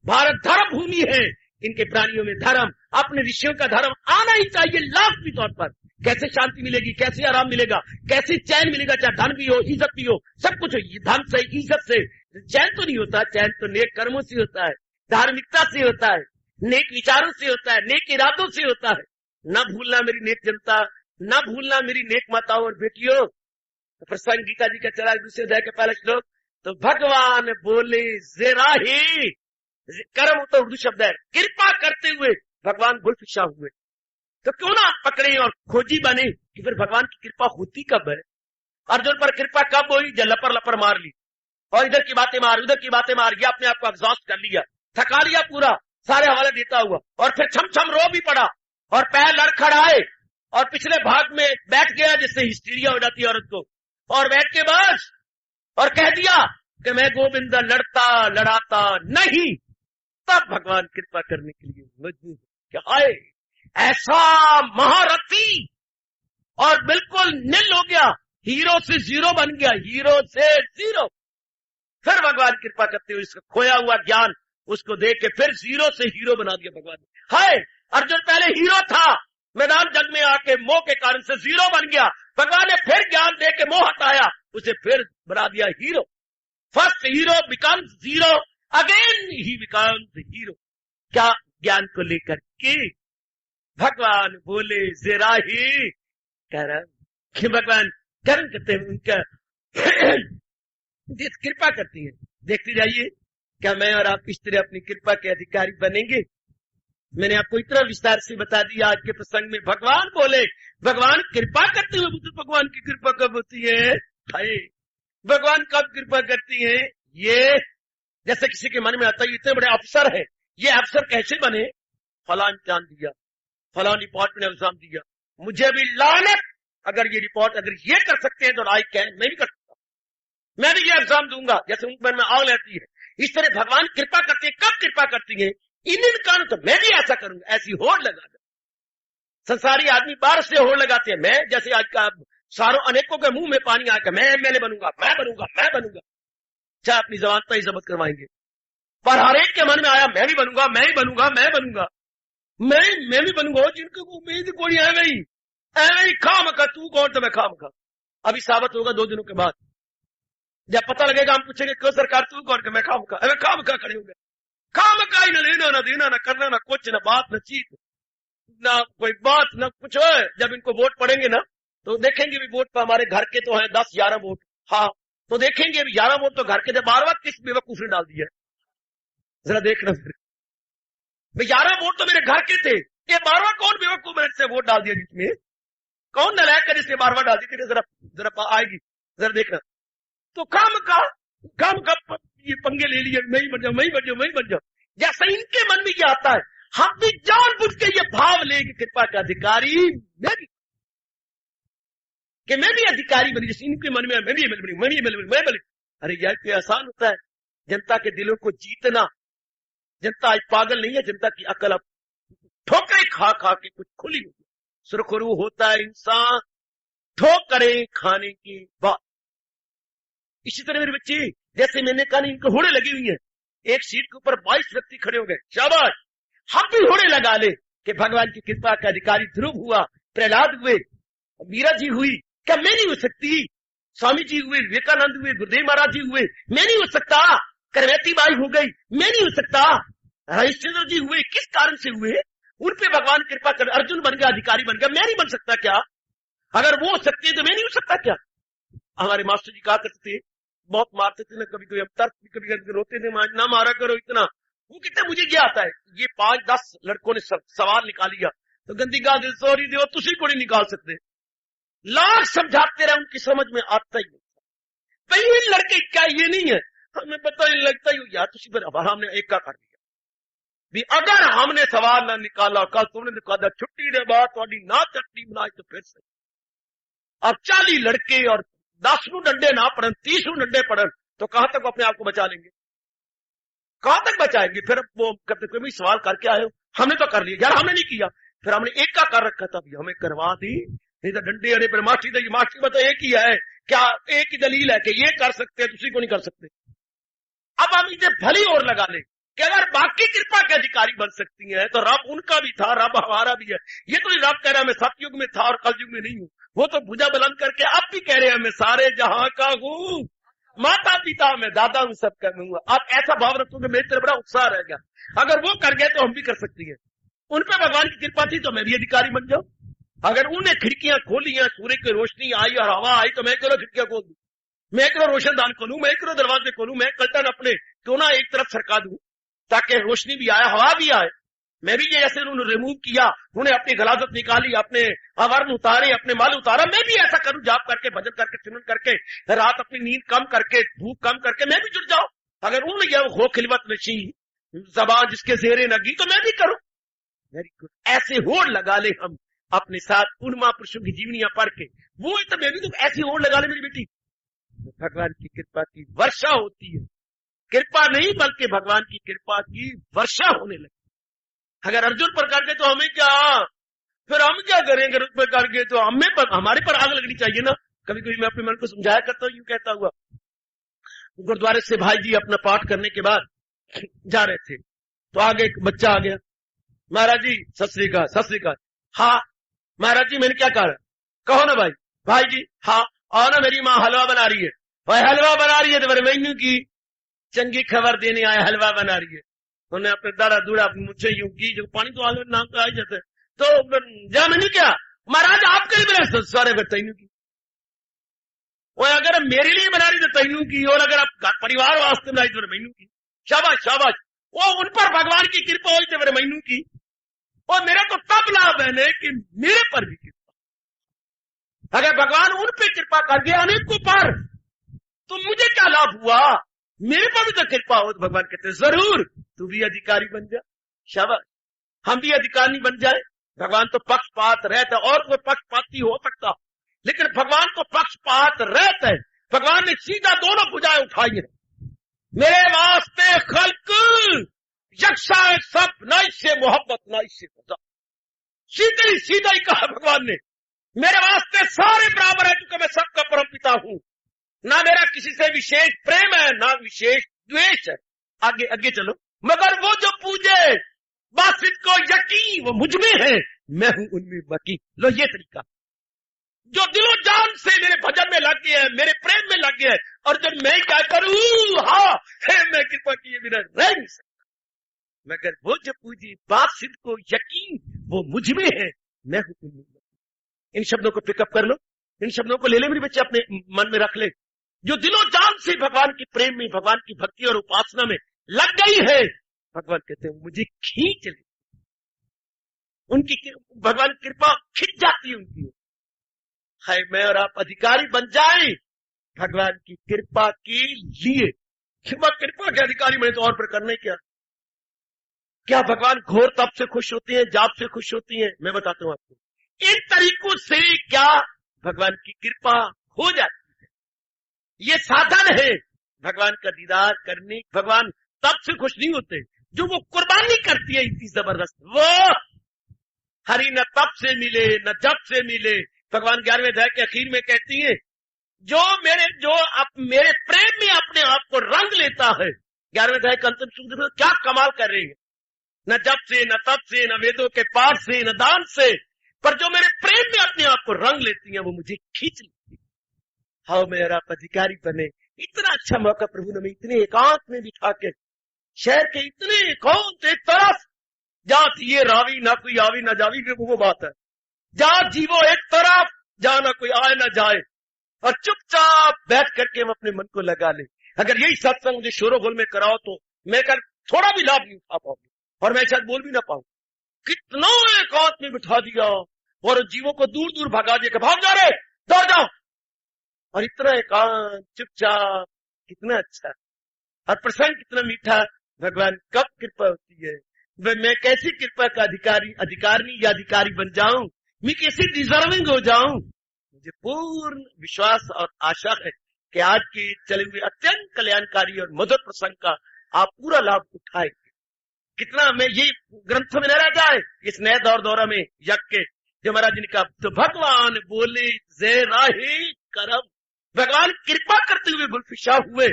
भारत धर्म भूमि है, इनके प्राणियों में धर्म, अपने ऋषियों का धर्म आना ही चाहिए लाजमी तौर पर। कैसे शांति मिलेगी, कैसे आराम मिलेगा, कैसे चैन मिलेगा, चाहे धन भी हो, इज्जत भी हो, सब कुछ हो, धन से इज्जत से चैन तो नहीं होता, चैन तो नेक कर्मों से होता है, धार्मिकता से होता है, नेक विचारों से होता है, नेक इरादों से होता है। न भूलना मेरी नेक जनता, न भूलना मेरी नेक माताओं और बेटियों। तो प्रसंग गीता जी का चला दूसरे अध्याय का पहला श्लोक, तो भगवान बोले जरा ही, कर्म तो उर्दू शब्द है, कृपा करते हुए भगवान गुलफिशा हुए, तो क्यों ना पकड़े और खोजी बने, कि फिर भगवान की कृपा होती कब है? अर्जुन पर कृपा कब हुई? जब लपर लपर मार ली और इधर की बातें मार, उधर की बातें मार, ये अपने आप को एग्जॉस्ट कर लिया, थका लिया पूरा, सारे हवाले देता हुआ, और फिर छम छम रो भी पड़ा और पैर लड़खड़ाए और पिछले भाग में बैठ गया जिससे हिस्टीरिया हो जाती है औरत को, और बैठ के बस और कह दिया कि मैं गोविंद लड़ता लड़ाता नहीं। तब भगवान कृपा करने के लिए मजबूर कि हाय ऐसा महारथी, और बिल्कुल निल हो गया, हीरो से जीरो बन गया, हीरो से जीरो। फिर भगवान कृपा करते हुए इसका खोया हुआ ज्ञान उसको दे के फिर जीरो से हीरो बना दिया भगवान ने। हाय अर्जुन पहले हीरो था, मैदान जंग में आके मोह के कारण से जीरो बन गया, भगवान ने फिर ज्ञान दे के मोह हटाया, उसे फिर बना दिया hero. First hero becomes zero, again ही बिकम्स हीरो। क्या ज्ञान को लेकर के भगवान बोले जरा ही करम, कि भगवान कर्म करते हैं, उनका कृपा करती है। देखते जाइए क्या मैं और आप इस तरह अपनी कृपा के अधिकारी बनेंगे? मैंने आपको इतना विस्तार से बता दिया आज के प्रसंग में। भगवान बोले, भगवान कृपा करते हुए, तो भगवान की कृपा कब होती है? हाय भगवान कब कृपा करती है? ये जैसे किसी के मन में आता है इतने बड़े अफसर है, ये अफसर कैसे बने? फला इम्तिहान दिया, फला रिपोर्ट में एग्जाम दिया, मुझे भी लानत, अगर ये रिपोर्ट अगर ये कर सकते हैं तो आई कैन, मैं भी कर सकता, मैं भी ये एग्जाम दूंगा, जैसे उनके मन में आग रहती है। इस तरह भगवान कृपा करते हैं। कब कृपा करती है? इन कारण तो मैं भी ऐसा करूंगा, ऐसी होड़ लगा दे। संसारी आदमी बाहर से होड़ लगाते हैं, मैं जैसे आज का सारों अनेकों के मुंह में पानी आकर मैं एमएलए बनूंगा, मैं बनूंगा, मैं बनूंगा, चाहे अपनी जबान पर ही जब्त करवाएंगे, पर हर एक के मन में आया मैं भी बनूंगा, मैं ही बनूंगा, मैं बनूंगा, मैं भी बनूंगा। जिनको उम्मीद कोई है नहीं, ऐ खाम का तू कौन, तो मैं खाम का। अभी साबित होगा 2 दिनों के बाद, जब पता लगेगा हम पूछेंगे क्यों सरकार तू कौन, मैं खाम का, अरे खाम का खड़े हो गए, खाम का ही न लेना न देना न करना न कुछ, न बात न चीत, ना कोई बात न कुछ है। जब इनको वोट पड़ेंगे ना तो देखेंगे भी वोट पर हमारे घर के तो है 10-11 वोट, हाँ तो देखेंगे 11 वोट तो घर के, जब 12 किस बेवकूफ ने डाल दिया, जरा देखना फिर 11 वोट तो मेरे घर के थे, ये 12वां कौन बेवकूफ मेरे से वोट डाल दिया, जिसमें कौन नलायक कर इसने 12वां डाल दी थी, जरा आएगी, जरा देखना। तो काम का ये पंगे ले लिए, मैं ही बन जाऊं, मैं ही बन जाऊं, मैं ही बन जाऊं, जैसे इनके मन में ये आता है, हम भी जानबूझ के ये भाव लेंगे कृपा का अधिकारी मैं भी अधिकारी बनी, जैसे इनके मन में मैं भी एमएलए बनी, मैं भी एमएलए बनी, मैं बनी। अरे यार कोई आसान होता है जनता के दिलों को जीतना? जनता आज पागल नहीं है, जनता की अकल अब ठोकरें खा खा के कुछ खुली हुई, सुरखरू होता है इंसान ठोकरें खाने की बात। इसी तरह मेरे बच्चे, जैसे मैंने कहा इनको होड़े लगी हुई है, एक सीट के ऊपर 22 व्यक्ति खड़े हो गए, शाबाश, हम भी होड़े लगा ले कि भगवान की कृपा का अधिकारी ध्रुव हुआ, प्रहलाद हुए, मीरा जी हुई, क्या मैं नहीं हो सकती? स्वामी जी हुए, विवेकानंद हुए, गुरुदेव महाराज जी हुए, मैं नहीं हो सकता? करवैती बाई हो गई, मैं नहीं हो सकता? हरिश्चंद्र जी हुए, किस कारण से हुए? उन पे भगवान कृपा कर, अर्जुन बन गया, अधिकारी बन गया, मैं नहीं बन सकता क्या? अगर वो हो सकते तो मैं नहीं हो सकता क्या? हमारे मास्टर जी कहा करते थे, बहुत मारते थे ना कभी, अब तर्क कभी कभी रोते थे, ना मारा करो इतना। वो कितना मुझे क्या आता है, ये 5-10 लड़कों ने सवाल निकाल लिया तो गंदी गाल दिल सॉरी दो, तुसी को नहीं निकाल सकते, लाख समझाते रहे उनकी समझ में आता ही नहीं। कई लड़के क्या ये नहीं है, हमें पता नहीं लगता ही यार, तुसी पर हमने एक का कर दिया भी, अगर हमने सवाल ना निकाला, कल तुमने निकाला, छुट्टी दे बात थोड़ी ना चटनी बनाई तो फिर से। अब 40 लड़के और 10 डंडे ना पड़न, 30 डंडे पड़न, तो कहां तक अपने आप को बचा लेंगे? कहां तक बचाएंगे? फिर वो कहते कोई सवाल करके आए हो, हमने तो कर लिया यार, हमने नहीं किया, फिर हमने एक का कर रखा था, हमें करवा दी, नहीं तो डंडे अरे पर मास्टरी दी, मास्टरी बता एक ही है क्या, एक ही दलील है कि ये कर सकते हैं, दूसरी को नहीं कर सकते। अब हम इसे भली और लगा ले कि अगर बाकी कृपा के अधिकारी बन सकती हैं तो रब उनका भी था, रब हमारा भी है। ये तो रब कह रहा है मैं सतयुग में था और कलयुग में नहीं हूं, वो तो भुजा बुलंद करके अब भी कह रहे हैं मैं सारे जहां का हूं, माता पिता मैं दादा हूं, सबका मैं हूं। आप ऐसा भाव रखोगे मेरी तरफ बड़ा उत्साह रहेगा, अगर वो कर गए तो हम भी कर सकती है। उन पे भगवान की कृपा थी तो मैं भी अधिकारी बन जाऊं। अगर उन्हें खिड़कियां खोली हैं, सूर्य की रोशनी आई और हवा आई, तो मैं क्यों खिड़कियां खोल दूं, मैं क्यों रोशनदान खोलूं, मैं क्यों दरवाजे खोलूं, मैं कल्टन अपने क्यों ना एक तरफ सरका दूं ताकि रोशनी भी आए, हवा भी आए। मैं भी ये ऐसे उन्होंने रिमूव किया, उन्हें अपनी गलाजत निकाली, अपने आवरण उतारे, अपने माल उतारा, मैं भी ऐसा करूं, जाप करके, भजन करके, सिमरन करके, रात अपनी नींद कम करके, भूख कम करके मैं भी जुड़ जाऊं। अगर उन्होंने यह हो खिलवत नशी जबान जिसके जेरे नगी, तो मैं भी करूं। Very good. ऐसे होड़ लगा ले हम अपने साथ उन महापुरुषों की जीवनियां पढ़ के, वो तो मैं भी तो ऐसी होड़ लगा ले मेरी बेटी। भगवान की कृपा की वर्षा होती है, कृपा नहीं बल्कि भगवान की कृपा की वर्षा होने लगी। अगर अर्जुन पर करके तो हमें क्या, फिर हम क्या करेंगे? रुक पर करके तो हमारे पर आग लगनी चाहिए ना। कभी कभी मैं अपने मन को समझाया करता हूं, यूं कहता हुआ, गुरुद्वारे से भाई जी अपना पाठ करने के बाद जा रहे थे, तो आगे एक बच्चा आ गया, महाराज जी सत श्री अकाल, सत श्री अकाल। हाँ महाराज जी मैंने क्या कहा? कहो ना भाई। भाई जी हाँ, और ना मेरी माँ हलवा बना रही है। भाई हलवा बना रही है तो मेरे मेन्यू की चंगी खबर देने आए, हलवा बना रही है। उन्हें अपने दादा दूरा मुझे यूं की, जो पानी तो आलू नाम तो आ ही जाता है, तो जा मैंने क्या महाराज आपके लिए बना सारे तैनू की, और अगर मेरे लिए बना रही तो तैनू की, और अगर आप परिवार वास्ते बनाई तो मैनू की। शाबाश शाबाश, वो उन पर भगवान की कृपा हुई तो मेरे मैनू की, और मेरा तो तब लाभ है कि मेरे पर भी कृपा। अगर भगवान उन पे कृपा कर दिया अनेकों पर, तो मुझे क्या लाभ हुआ? मेरे पर भी तो कृपा हो। तो भगवान कहते हैं जरूर तू भी अधिकारी बन जा। शाबाश, हम भी अधिकारी बन जाए। भगवान तो पक्षपात रहता है, और कोई पक्षपाती हो सकता, लेकिन भगवान को पक्षपात रहता है। भगवान ने सीधा दोनों भुजाएं उठाई है। मेरे वास्ते खल्क यक्षा सब, न इससे मोहब्बत न इससे खुदा। सीधे सीधा ही कहा भगवान ने, मेरे वास्ते सारे बराबर है, क्योंकि मैं सबका परम पिता हूं। ना मेरा किसी से विशेष प्रेम है, ना विशेष द्वेष है। आगे आगे चलो। मगर वो जो पूजे बासित को यकीन वो मुझ में है, मैं हूं उनमें बाकी। लो ये तरीका, जो दिलो जान से मेरे भजन में लग गया है, मेरे प्रेम में लग गया है, और जब मैं क्या करूं, हाँ मैं कृपा किए बिना रह नहीं सकता। मगर वो जो पूजी बासित को यकीन वो मुझ में है, मैं हूं उनमें बाकी। इन शब्दों को पिकअप कर लो, इन शब्दों को ले ले मेरे बच्चे, अपने मन में रख ले। जो दिलो जान से भगवान के प्रेम में, भगवान की भक्ति और उपासना में लग गई है, भगवान कहते हैं मुझे खींच ले, उनकी भगवान की कृपा खिंच जाती है उनकी। है मैं और आप अधिकारी बन जाए भगवान की कृपा के लिए। कृपा के अधिकारी बने तो और पर करने क्या भगवान घोर तप से खुश होती हैं, जाप से खुश होती हैं? मैं बताता हूं आपको, इन तरीकों से क्या भगवान की कृपा हो जाती है। ये साधन है भगवान का दीदार करने। भगवान तप से खुश नहीं होते, जो वो कुर्बानी करती है इतनी जबरदस्त, वो हरि न तप से मिले न जप से मिले। भगवान 11वें अध्याय के आखिर में कहती है, जो मेरे प्रेम में अपने आप को रंग लेता है। 11वें अध्याय का अंतिम सूत्र में क्या कमाल कर रही है, न जप से न तप से न वेदों के पाठ से न दान से, पर जो मेरे प्रेम में अपने आप को रंग लेती है वो मुझे खींच लेती है। हाँ मेरा अधिकारी बने। इतना अच्छा मौका प्रभु ने इतने एकांत में बिठा के, शहर के इतने एकांत एक तरफ, जहां ये रावी ना कोई आवी ना जावी, वो बात है, जहां जीवो एक तरफ, जहां ना कोई आए ना जाए, और चुपचाप बैठ करके हम अपने मन को लगा ले। अगर यही सत्संग मुझे शोरोगुल में कराओ तो मैं थोड़ा भी लाभ नहीं उठा पाऊंगी, और मैं शायद बोल भी ना पाऊं। कितना एकांत में बिठा दिया और जीवों को दूर दूर भगा दिया, भाग जा रहे, दौड़ जाओ, और इतना एकांत चुपचाप, कितना अच्छा और प्रसंग कितना मीठा। भगवान कब कृपा होती है, मैं कैसी कृपा का अधिकारी या अधिकारी बन जाऊं, मैं कैसे डिजर्विंग हो जाऊं। मुझे पूर्ण विश्वास और आशा है कि आज के चले हुए अत्यंत कल्याणकारी और मधुर प्रसंग का आप पूरा लाभ उठाएंगे। कितना में ये ग्रंथ में न रह जाए, इस नए दौरा में यज्ञ के जो महाराज जी ने कहा, तो भगवान बोले जय राहे करम। भगवान कृपा करते हुए गुलफिशा हुए,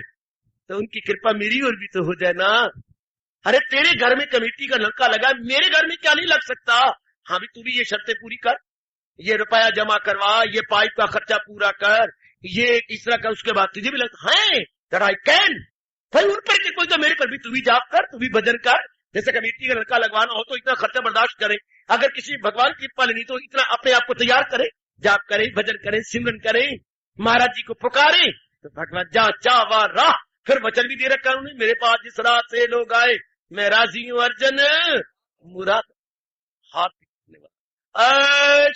तो उनकी कृपा मेरी ओर भी तो हो जाए ना। अरे तेरे घर में कमेटी का नलका लगा, मेरे घर में क्या नहीं लग सकता? हाँ भी तू भी ये शर्तें पूरी कर, ये रुपया जमा करवा, ये पाइप का खर्चा पूरा कर, ये इस तरह का, उसके बाद तुझे भी लगता है दैट आई कैन। भाई उन पर कोई तो मेरे पर भी तू भी जाप कर, तू भी भजन कर। जैसे कमेटी का नलका लगवाना हो तो इतना खर्चा बर्दाश्त करे, अगर किसी भगवान की कृपा लेनी तो इतना अपने आप को तैयार करे, जाप करे, भजन करे, सिमरन करे, महाराज जी को पुकारे, तो भगवान जा चावा राह। फिर वचन भी दे रखा उन्होंने, मेरे पास जिस राह से लोग आए मैं राजी हूं अर्जन मुराद हाथ दिखाने वाला।